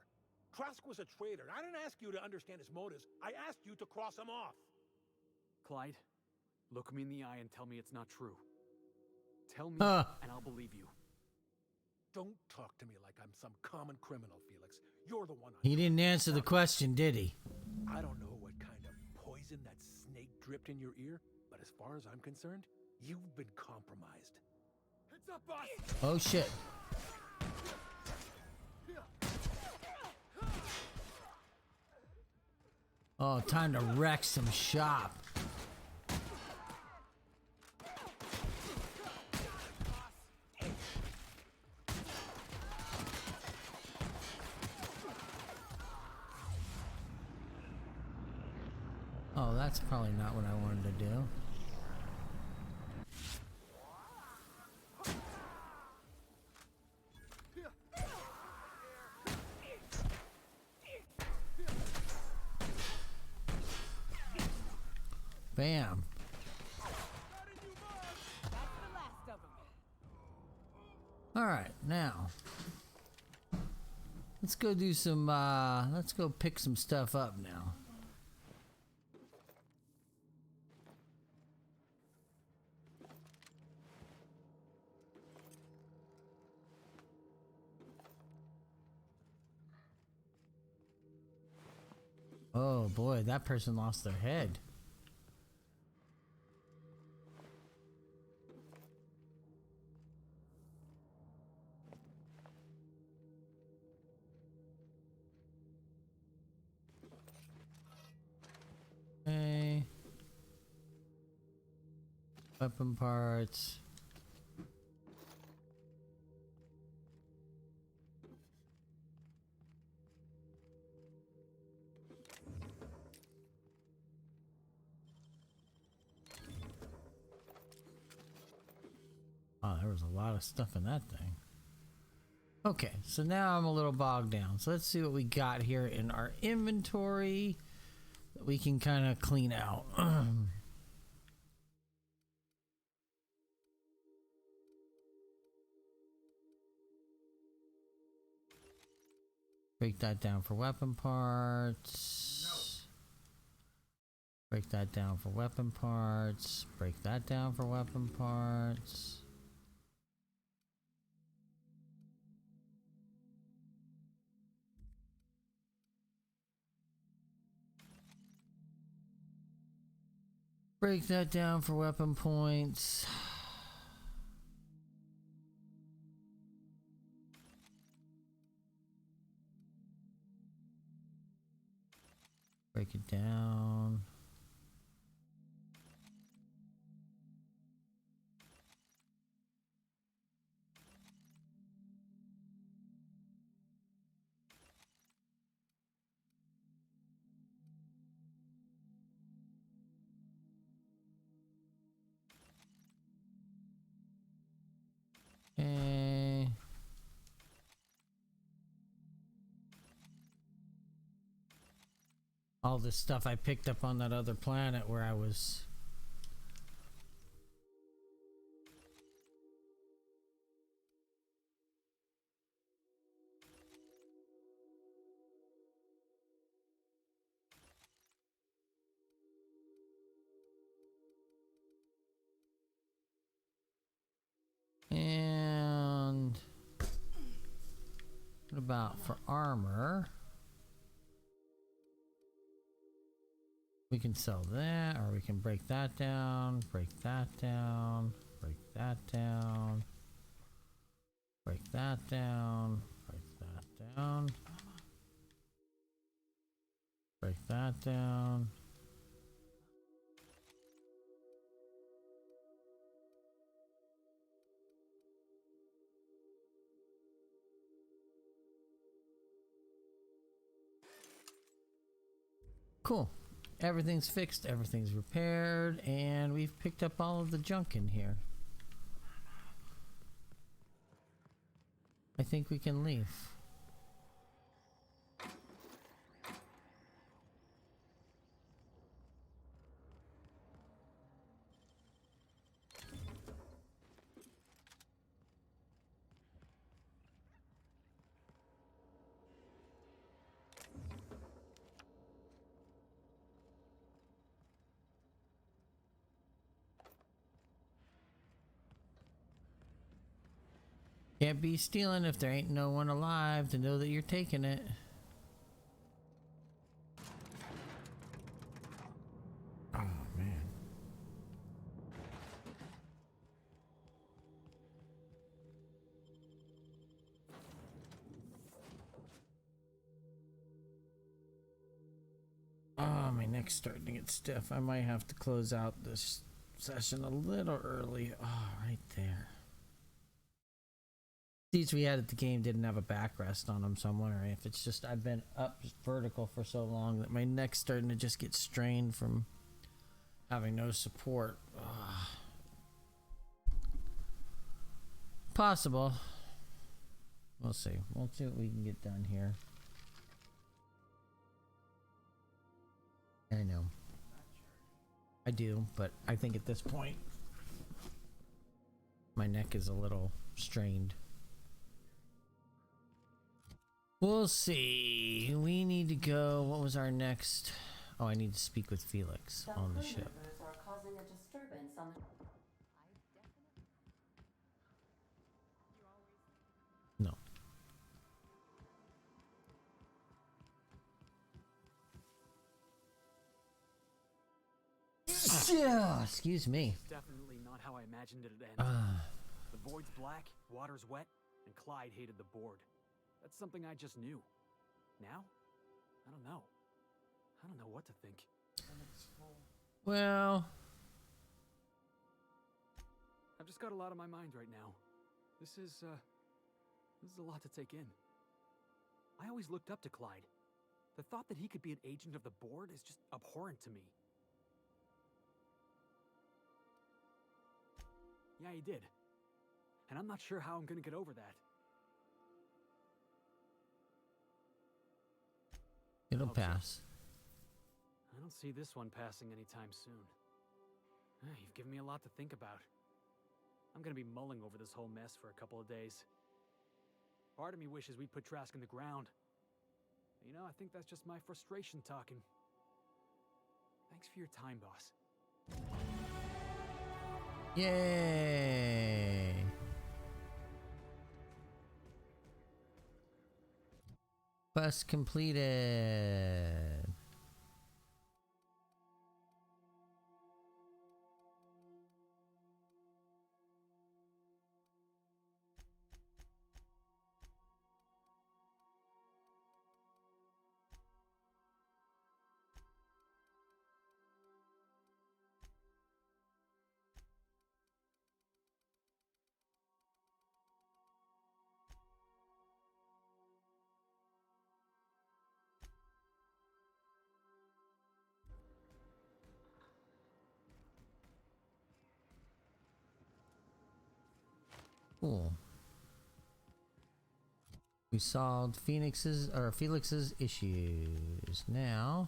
Trask was a traitor. I didn't ask you to understand his motives. I asked you to cross him off. Clyde, look me in the eye and tell me it's not true. Tell me, and I'll believe you. Don't talk to me like I'm some common criminal, Felix. You're the one. He didn't answer the question, did he? I don't know what kind of poison that snake dripped in your ear, but as far as I'm concerned, you've been compromised. Heads up, boss! Oh shit. Oh, time to wreck some shop. Oh, that's probably not what I wanted to do. Bam. All right, now let's go do some let's go pick some stuff up now. Oh boy, that person lost their head. Weapon parts. Oh, there was a lot of stuff in that thing. Okay, so now I'm a little bogged down. So let's see what we got here in our inventory that we can kind of clean out. Break that down for weapon parts. Break that down for weapon parts. Break that down for weapon parts. Break that down for weapon points. Break it down. Okay. All this stuff I picked up on that other planet where I was. And what about for armor? We can sell that, or we can break that down, break that down, break that down, break that down, break that down, break that down. Cool. Everything's fixed, everything's repaired, and we've picked up all of the junk in here. I think we can leave. Can't be stealing if there ain't no one alive to know that you're taking it. Oh, man. Oh, my neck's starting to get stiff. I might have to close out this session a little early. Oh, right there. These we had at the game didn't have a backrest on them, so I'm wondering if it's just I've been up vertical for so long that my neck's starting to just get strained from having no support. Ugh. Possible. We'll see. We'll see what we can get done here. I know. I do, but I think at this point my neck is a little strained. We'll see. We need to go. What was our next? Oh, I need to speak with Felix on the ship. Are causing a disturbance on the... No. Yeah, excuse me. It's definitely not how I imagined it'd end. The void's black, water's wet, and Clyde hated the board. That's something I just knew. Now? I don't know. I don't know what to think. Well, I've just got a lot on my mind right now. This is a lot to take in. I always looked up to Clyde. The thought that he could be an agent of the board is just abhorrent to me. Yeah, he did. And I'm not sure how I'm gonna get over that. It'll pass. I don't see this one passing anytime soon. You've given me a lot to think about. I'm gonna be mulling over this whole mess for a couple of days. Part of me wishes we'd put Trask in the ground. You know, I think that's just my frustration talking. Thanks for your time, boss. Yay! Quest completed. Cool. We solved Felix's issues. Now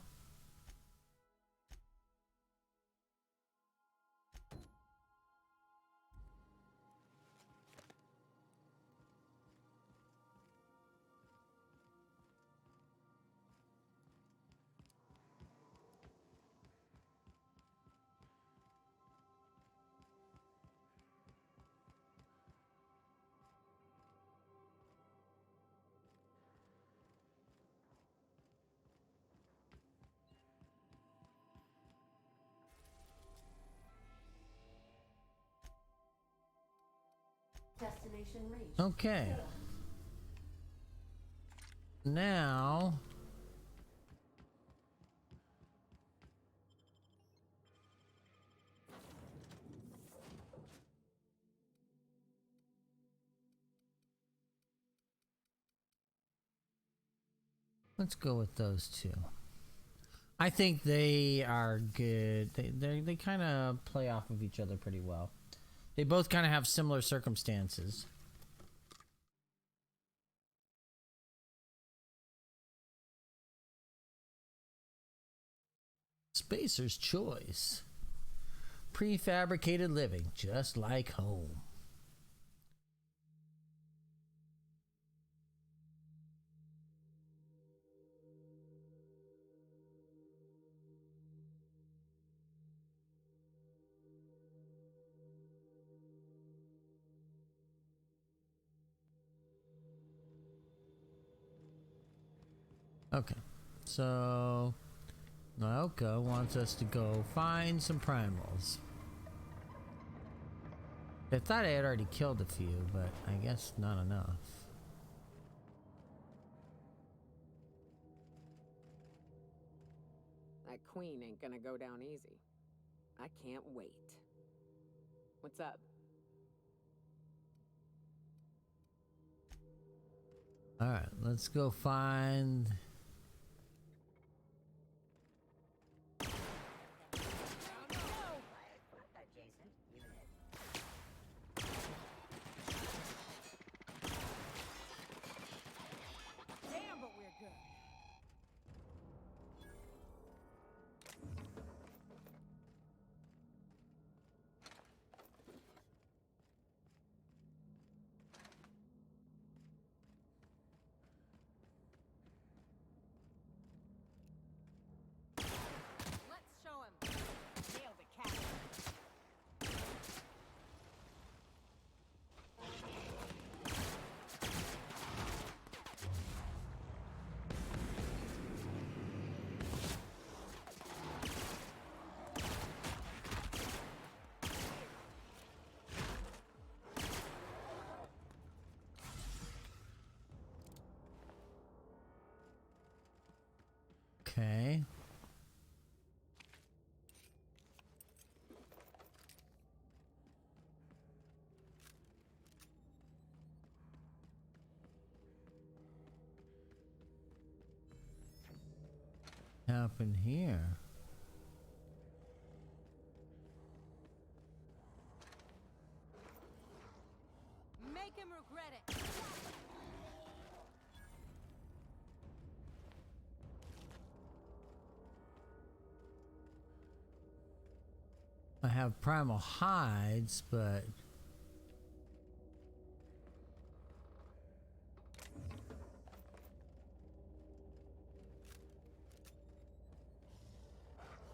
Destination reached. okay. Now let's go with those two. I think they are good. They kind of play off of each other pretty well. They both kind of have similar circumstances. Spacer's Choice. Prefabricated living, just like home. Okay, so Nyoka wants us to go find some primals. I thought I had already killed a few, but I guess not enough. That queen ain't gonna go down easy. I can't wait. What's up? Alright, let's go find... Damn, but we're good. Let's show him. Nailed it, cat. Okay. happened here? Make him regret it. I have primal hides, but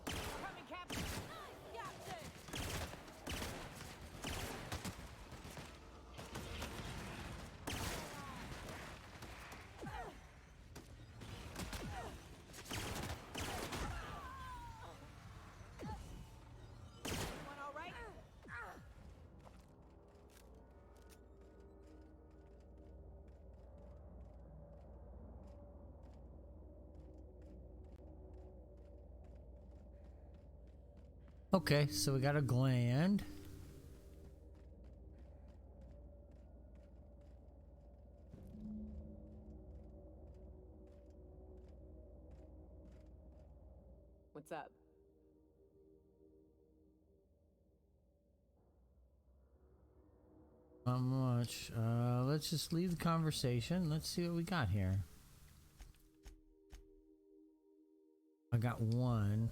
Coming, Captain. Captain. Everyone all right? okay, so we got a gland. What's up? Not much. Let's just leave the conversation. Let's see what we got here. I got 1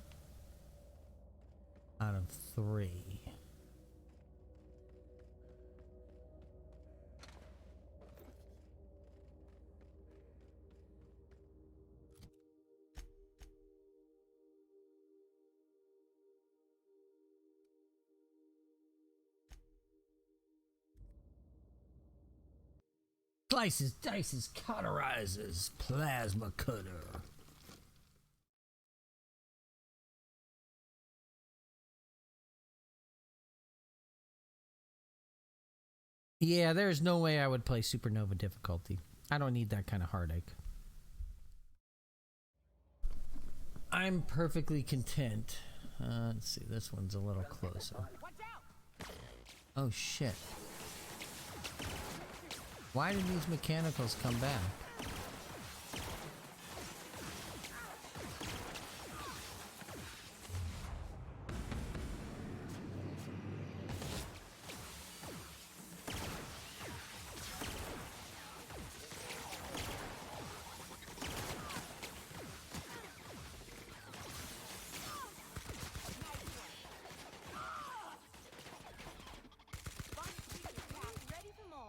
out of 3. Slices, dices, cauterizes, plasma cutter. Yeah, there's no way I would play Supernova difficulty. I don't need that kind of heartache. I'm perfectly content. Let's see, this one's a little closer. Oh shit. Why did these mechanicals come back? Ready for more.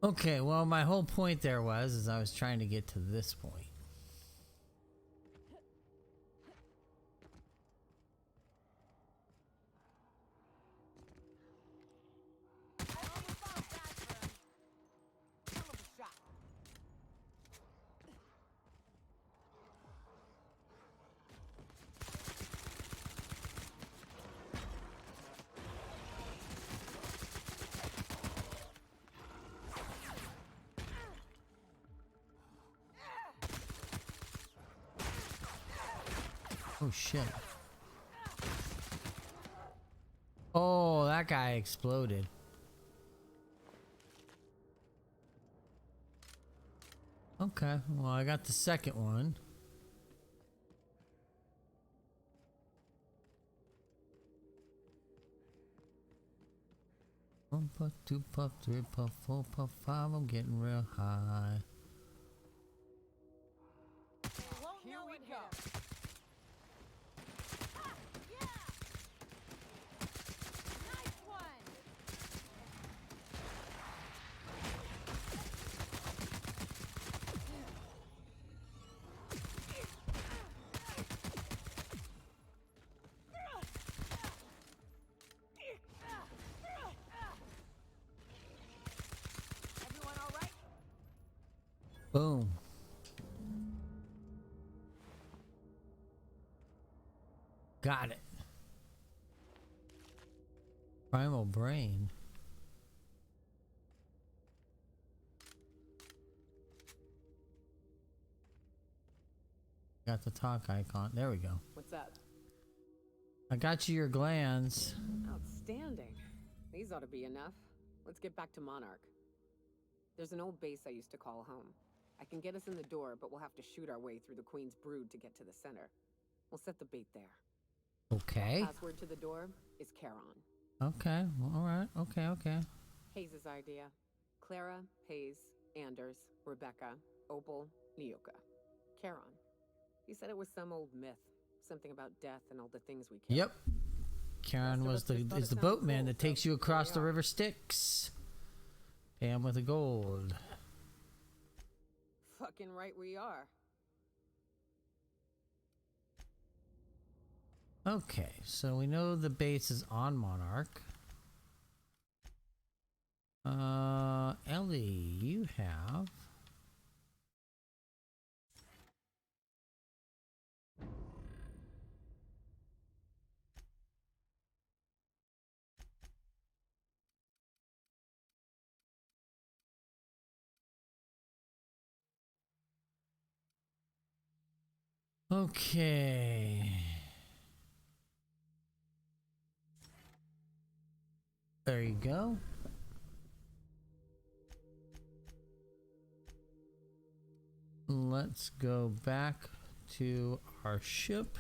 Okay, well, my whole point there was I was trying to get to this point. Oh shit. Oh, that guy exploded. Okay, well, I got the second one. One puff, 2 puff, 3 puff, 4 puff, 5. I'm getting real high. Here we go. Nice one. Everyone all right? Boom. Got it. Primal brain. Got the talk icon. There we go. What's up? I got you your glands. Outstanding. These ought to be enough. let's get back to Monarch. There's an old base I used to call home. I can get us in the door, but we'll have to shoot our way through the Queen's brood to get to the center. We'll set the bait there. Okay. Password to the door is Charon. Okay. All right. Okay. Hayes' idea. Clara, Hayes, Anders, Rebecca, Opal, Nyoka. Charon. He said it was some old myth. Something about death and all the things we kill. Yep. Charon is the boatman that takes you across the river Styx. Pay him with the gold. Fucking right we are. Okay, so we know the base is on Monarch. Ellie, you have... Okay. There you go. Let's go back to our ship.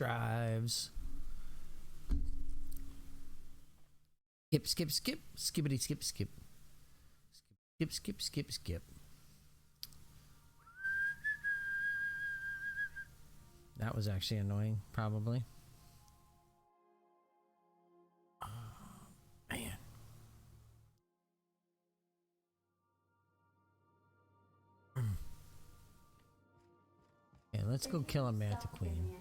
Drives. Skip. Skippity skip. Skip. That was actually annoying, probably. Oh, man. Okay, let's go kill a Manta Queen.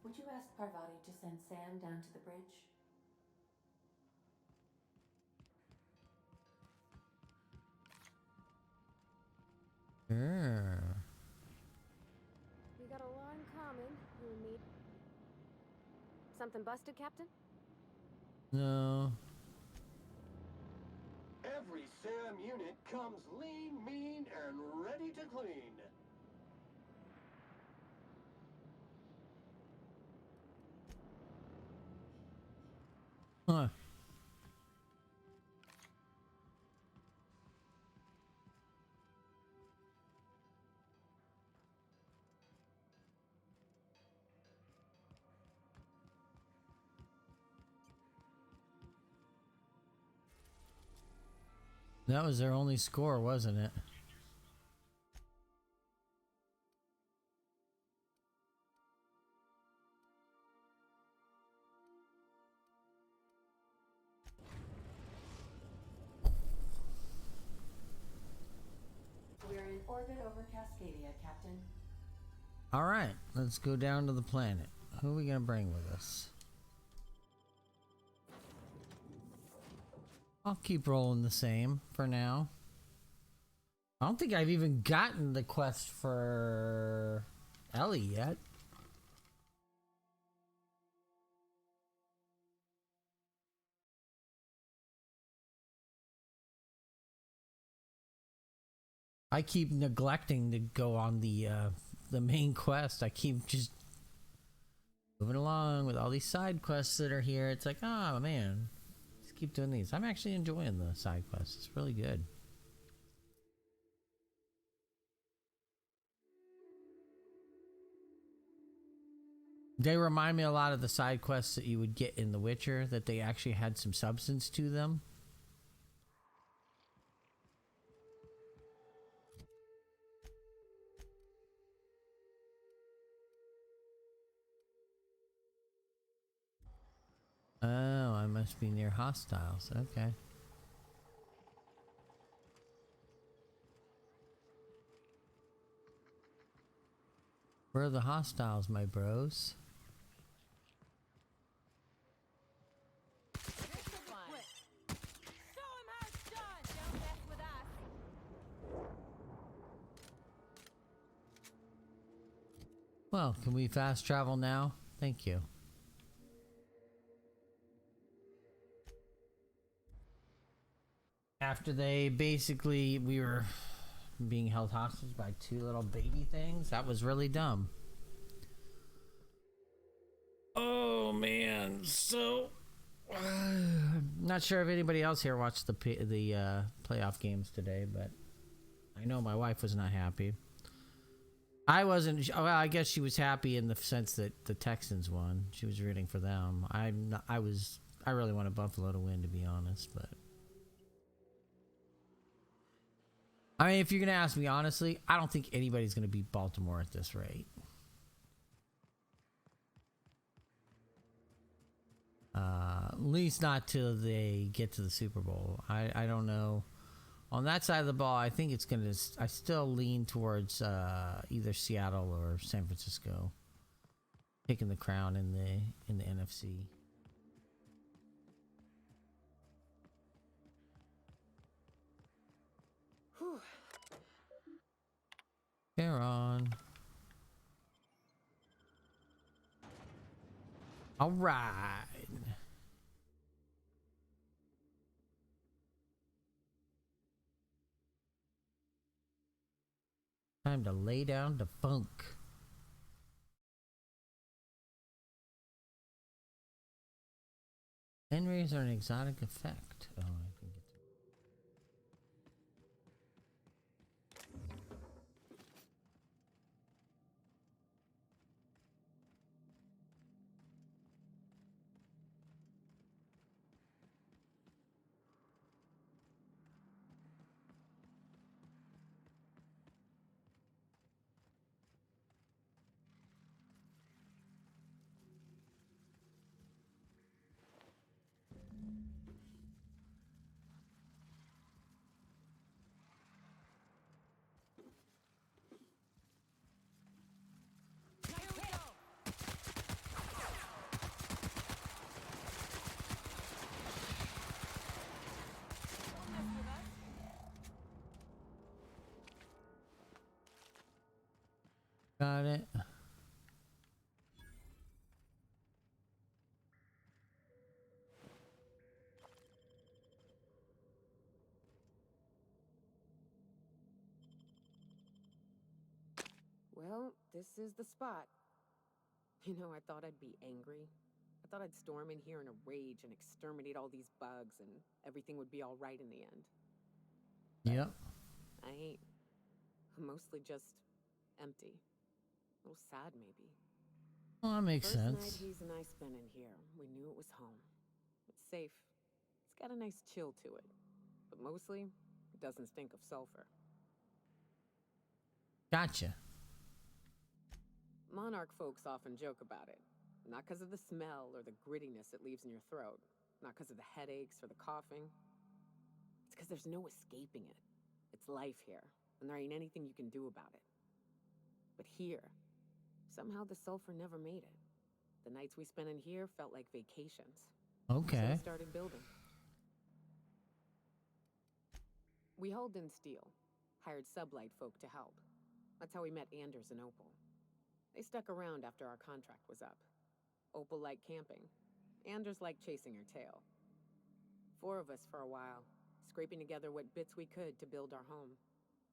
Would you ask Parvati to send Sam down to the bridge? Sure. We got a lot in common, you and me. Something busted, Captain? No. Every SAM unit comes lean, mean, and ready to clean. Huh. That was their only score, wasn't it? We're in orbit over Cascadia, Captain. All right, let's go down to the planet. Who are we gonna bring with us? I'll keep rolling the same for now. I don't think I've even gotten the quest for Ellie yet. I keep neglecting to go on the main quest. I keep just moving along with all these side quests that are here. It's like, oh man, just keep doing these. I'm actually enjoying the side quests. It's really good. They remind me a lot of the side quests that you would get in The Witcher, that they actually had some substance to them. Oh, I must be near hostiles. Okay. Where are the hostiles, my bros? Well, can we fast travel now? Thank you. After we were being held hostage by two little baby things. That was really dumb. Oh man, so not sure if anybody else here watched the playoff games today, but I know my wife was not happy. I wasn't. Well, I guess she was happy in the sense that the Texans won. She was rooting for them. I'm not, I was. I really wanted Buffalo to win, to be honest, but I mean, if you're gonna ask me honestly, I don't think anybody's gonna beat Baltimore at this rate. At least not till they get to the Super Bowl. I don't know. On that side of the ball, I think it's gonna. I still lean towards either Seattle or San Francisco taking the crown in the NFC. Charon. All right. Time to lay down the funk. Henry's are an exotic effect. Oh, I can get to. Got it. Well, this is the spot. You know, I thought I'd be angry. I thought I'd storm in here in a rage and exterminate all these bugs and everything would be all right in the end. Yep. I ain't. I'm mostly just empty. A little sad, maybe. Well, that makes First sense. night He's and I spent in here, we knew it was home. It's safe. It's got a nice chill to it. But mostly, it doesn't stink of sulfur. Gotcha. Monarch folks often joke about it. Not because of the smell or the grittiness it leaves in your throat. Not because of the headaches or the coughing. It's because there's no escaping it. It's life here, and there ain't anything you can do about it. But here, somehow the sulfur never made it. The nights we spent in here felt like vacations. Okay. So we started building. We hauled in steel, hired sublight folk to help. That's how we met Anders and Opal. They stuck around after our contract was up. Opal liked camping. Anders liked chasing her tail. 4 of us for a while, scraping together what bits we could to build our home.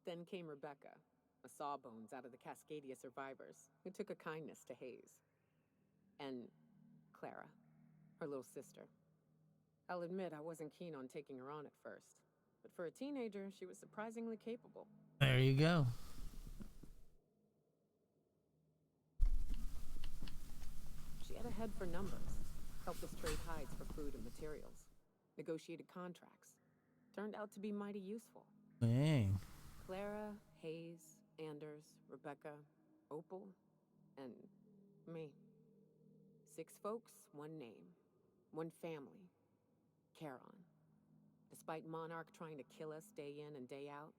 Then came Rebecca, a sawbones out of the Cascadia survivors, who took a kindness to Hayes. And Clara, her little sister. I'll admit I wasn't keen on taking her on at first, but for a teenager, she was surprisingly capable. There you go. She had a head for numbers, helped us trade hides for food and materials, negotiated contracts. Turned out to be mighty useful. Dang. Clara, Hayes, Anders, Rebecca, Opal, and me. 6 folks, 1 name, 1 family. Charon. Despite Monarch trying to kill us day in and day out,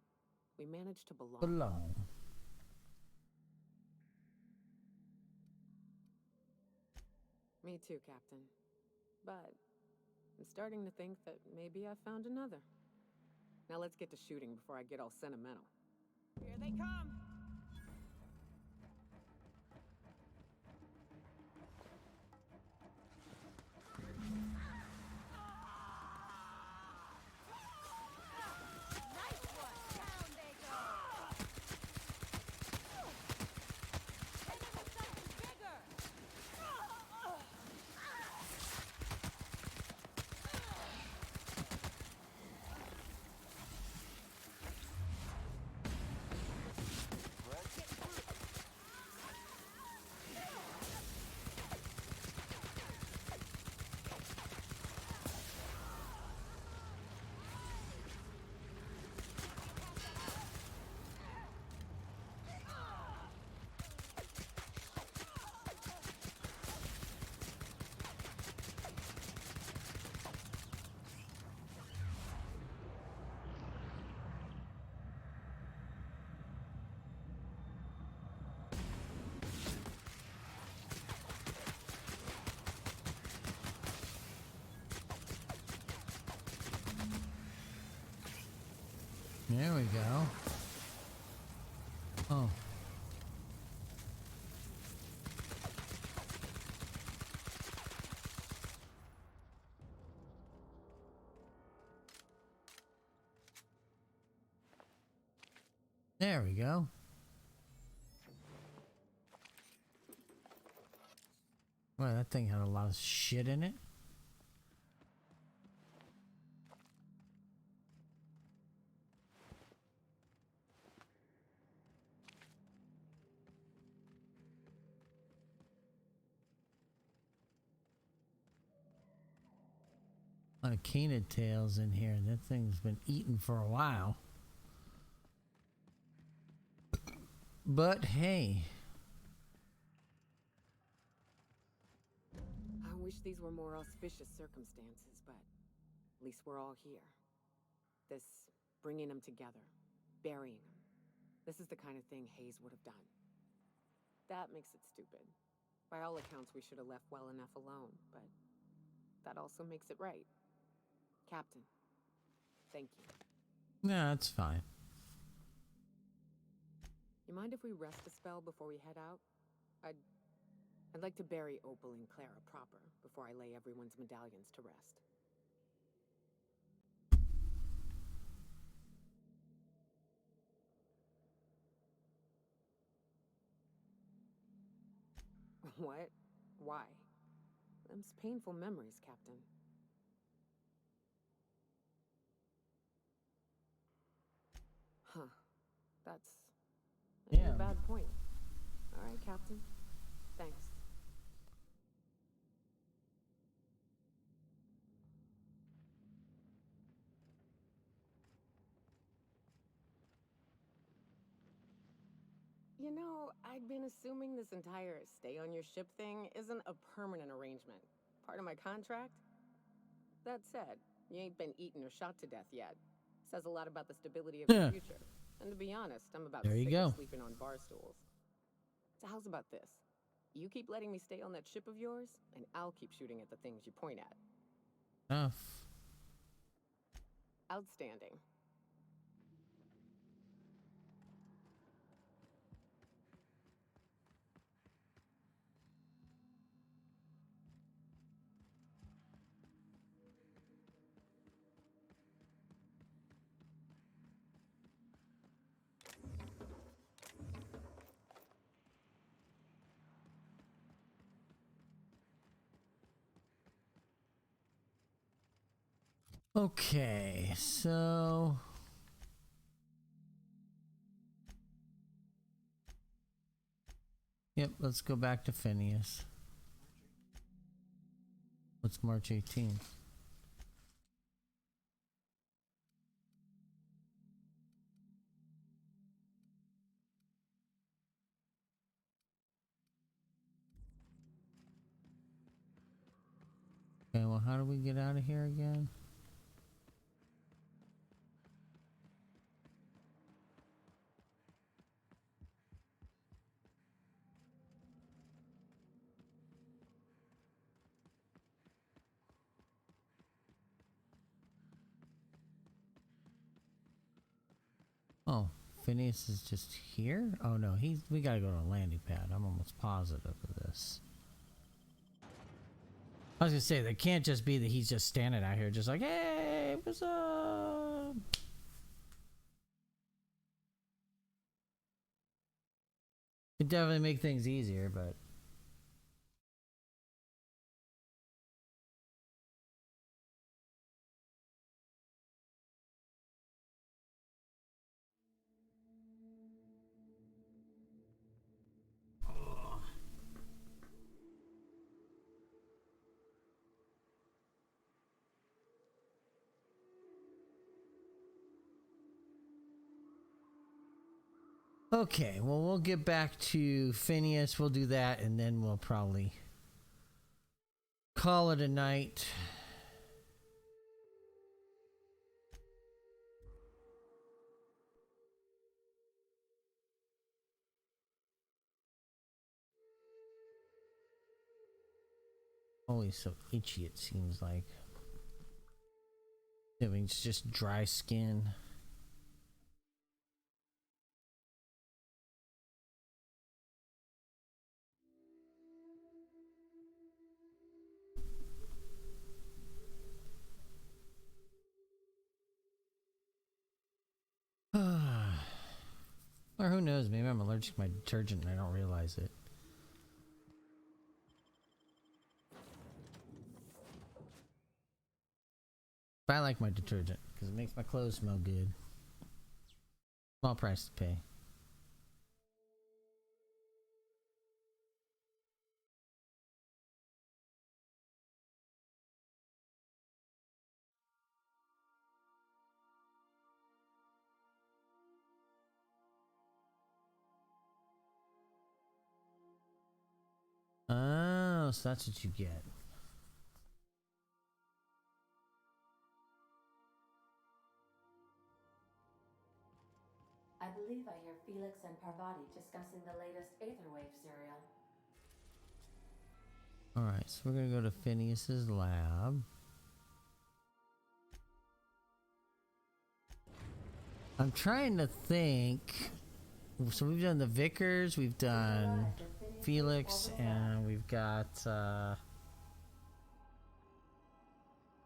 we managed to belong. Me too, Captain. But I'm starting to think that maybe I found another. Now let's get to shooting before I get all sentimental. Here they come! There we go. Oh. There we go. Well, that thing had a lot of shit in it. A lot of canid tails in here. That thing's been eaten for a while. But hey. I wish these were more auspicious circumstances, but at least we're all here. This bringing them together, burying them. This is the kind of thing Hayes would have done. That makes it stupid. By all accounts, we should have left well enough alone, but that also makes it right. Captain, thank you. No, that's fine. You mind if we rest a spell before we head out? I'd like to bury Opal and Clara proper before I lay everyone's medallions to rest. What? Why? Them's painful memories, Captain. Huh. That's a bad point. All right, Captain. Thanks. You know, I'd been assuming this entire stay on your ship thing isn't a permanent arrangement. Part of my contract? That said, you ain't been eaten or shot to death yet. Says a lot about the stability of your future. And to be honest, I'm about sick of sleeping on bar stools. So how's about this? You keep letting me stay on that ship of yours, and I'll keep shooting at the things you point at. Enough. Outstanding. Okay, so yep, let's go back to Phineas. What's March 18th? Okay, well, how do we get out of here again? Oh, Phineas is just here? Oh no, we gotta go to a landing pad. I'm almost positive of this. I was gonna say, that can't just be that he's just standing out here just like, hey, what's up? It'd definitely make things easier, but okay, well, we'll get back to Phineas. We'll do that, and then we'll probably call it a night. Always so itchy, it seems like. I mean, it's just dry skin. Or who knows, maybe I'm allergic to my detergent and I don't realize it. But I like my detergent because it makes my clothes smell good. Small price to pay. Oh, so that's what you get. I believe I hear Felix and Parvati discussing the latest Aetherwave serial. Alright, so we're gonna go to Phineas's lab. I'm trying to think. So we've done the Vicars, we've done Felix, and we've got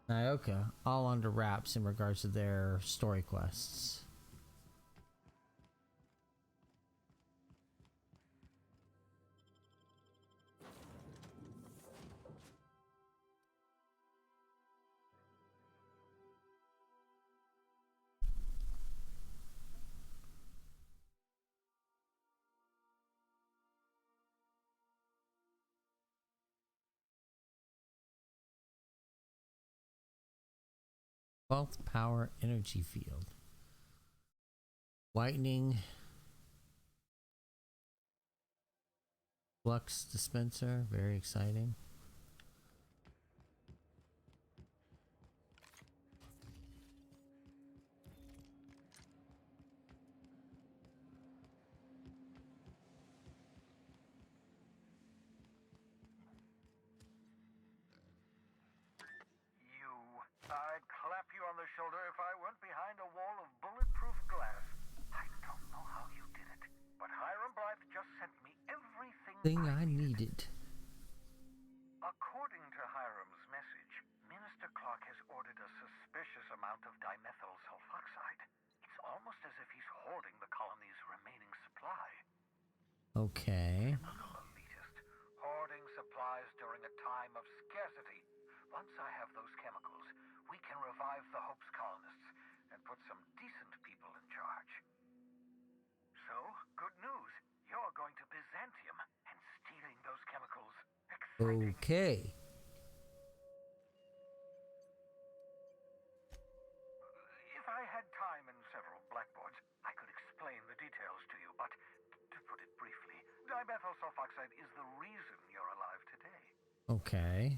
Nyoka, all under wraps in regards to their story quests. Wealth power energy field. Whitening. Flux dispenser, very exciting. I'd clap you on the shoulder if I weren't behind a wall of bulletproof glass. I don't know how you did it, but Hiram Blythe just sent me everything I needed. According to Hiram's message, Minister Clark has ordered a suspicious amount of dimethyl sulfoxide. It's almost as if he's hoarding the colony's remaining supply. Okay. Elitist, hoarding supplies during a time of scarcity. Once I have those chemicals, we can revive the Hope's colonists and put some decent people in charge. So, good news. You're going to Byzantium and stealing those chemicals. Exciting. Okay. If I had time and several blackboards, I could explain the details to you, but to put it briefly, dimethyl sulfoxide is the reason you're alive today. Okay.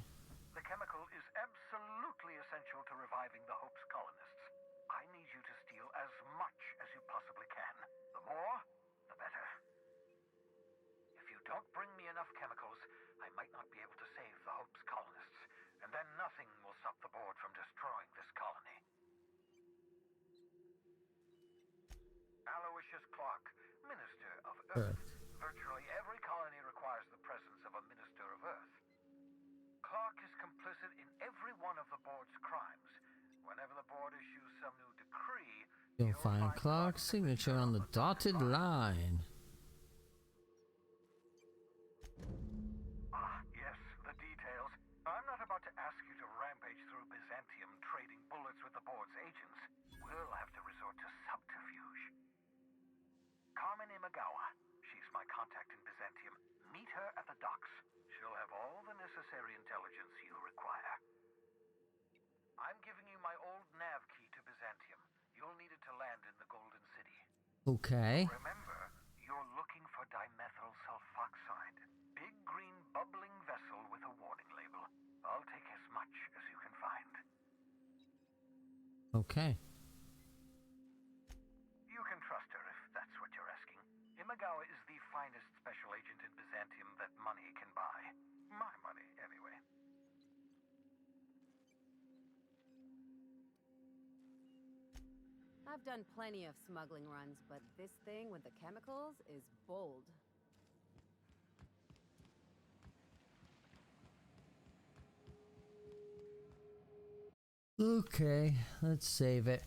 The chemical is absolutely essential to reviving the Hope's colonists. I need you to steal as much as you possibly can. The more, the better. If you don't bring me enough chemicals, I might not be able to save the Hope's colonists, and then nothing will stop the board from destroying this colony. Aloysius Clark, Minister of Earth. Virtually every colony requires the presence of a Minister of Earth. Clark is complicit in every one of the board's crimes. Whenever the board issues some new decree, You'll find Clark's signature on the dotted line. Ah, yes, the details. I'm not about to ask you to rampage through Byzantium trading bullets with the board's agents. We'll have to resort to subterfuge. Carmen Imagawa. She's my contact in Byzantium. Meet her at the docks. She'll have all the necessary intelligence you require. I'm giving you my old nav key to Byzantium. You'll need it to land in the Golden City. Okay. Remember, you're looking for dimethyl sulfoxide. Big green bubbling vessel with a warning label. I'll take as much as you can find. Okay. You can trust her if that's what you're asking. Imagawa is the finest special agent in Byzantium that money can buy. My money, anyway. I've done plenty of smuggling runs, but this thing with the chemicals is bold. Okay, let's save it.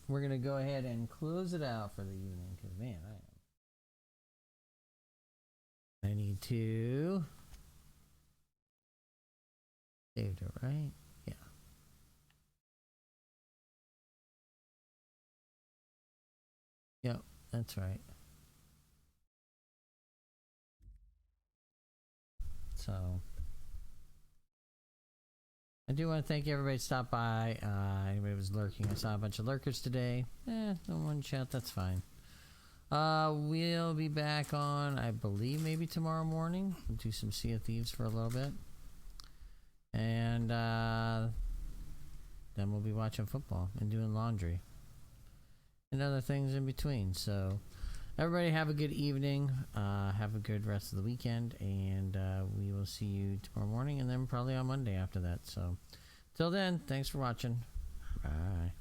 we're gonna go ahead and close it out for the evening because man, I need to saved it, right? Yeah. Yep, that's right. So I do want to thank everybody who stopped by. Anybody was lurking. I saw a bunch of lurkers today. No one chat, that's fine. We'll be back on, I believe, maybe tomorrow morning. We'll do some Sea of Thieves for a little bit. And then we'll be watching football and doing laundry. And other things in between. So everybody have a good evening. Have a good rest of the weekend. And we will see you tomorrow morning and then probably on Monday after that. So till then, thanks for watching. Bye.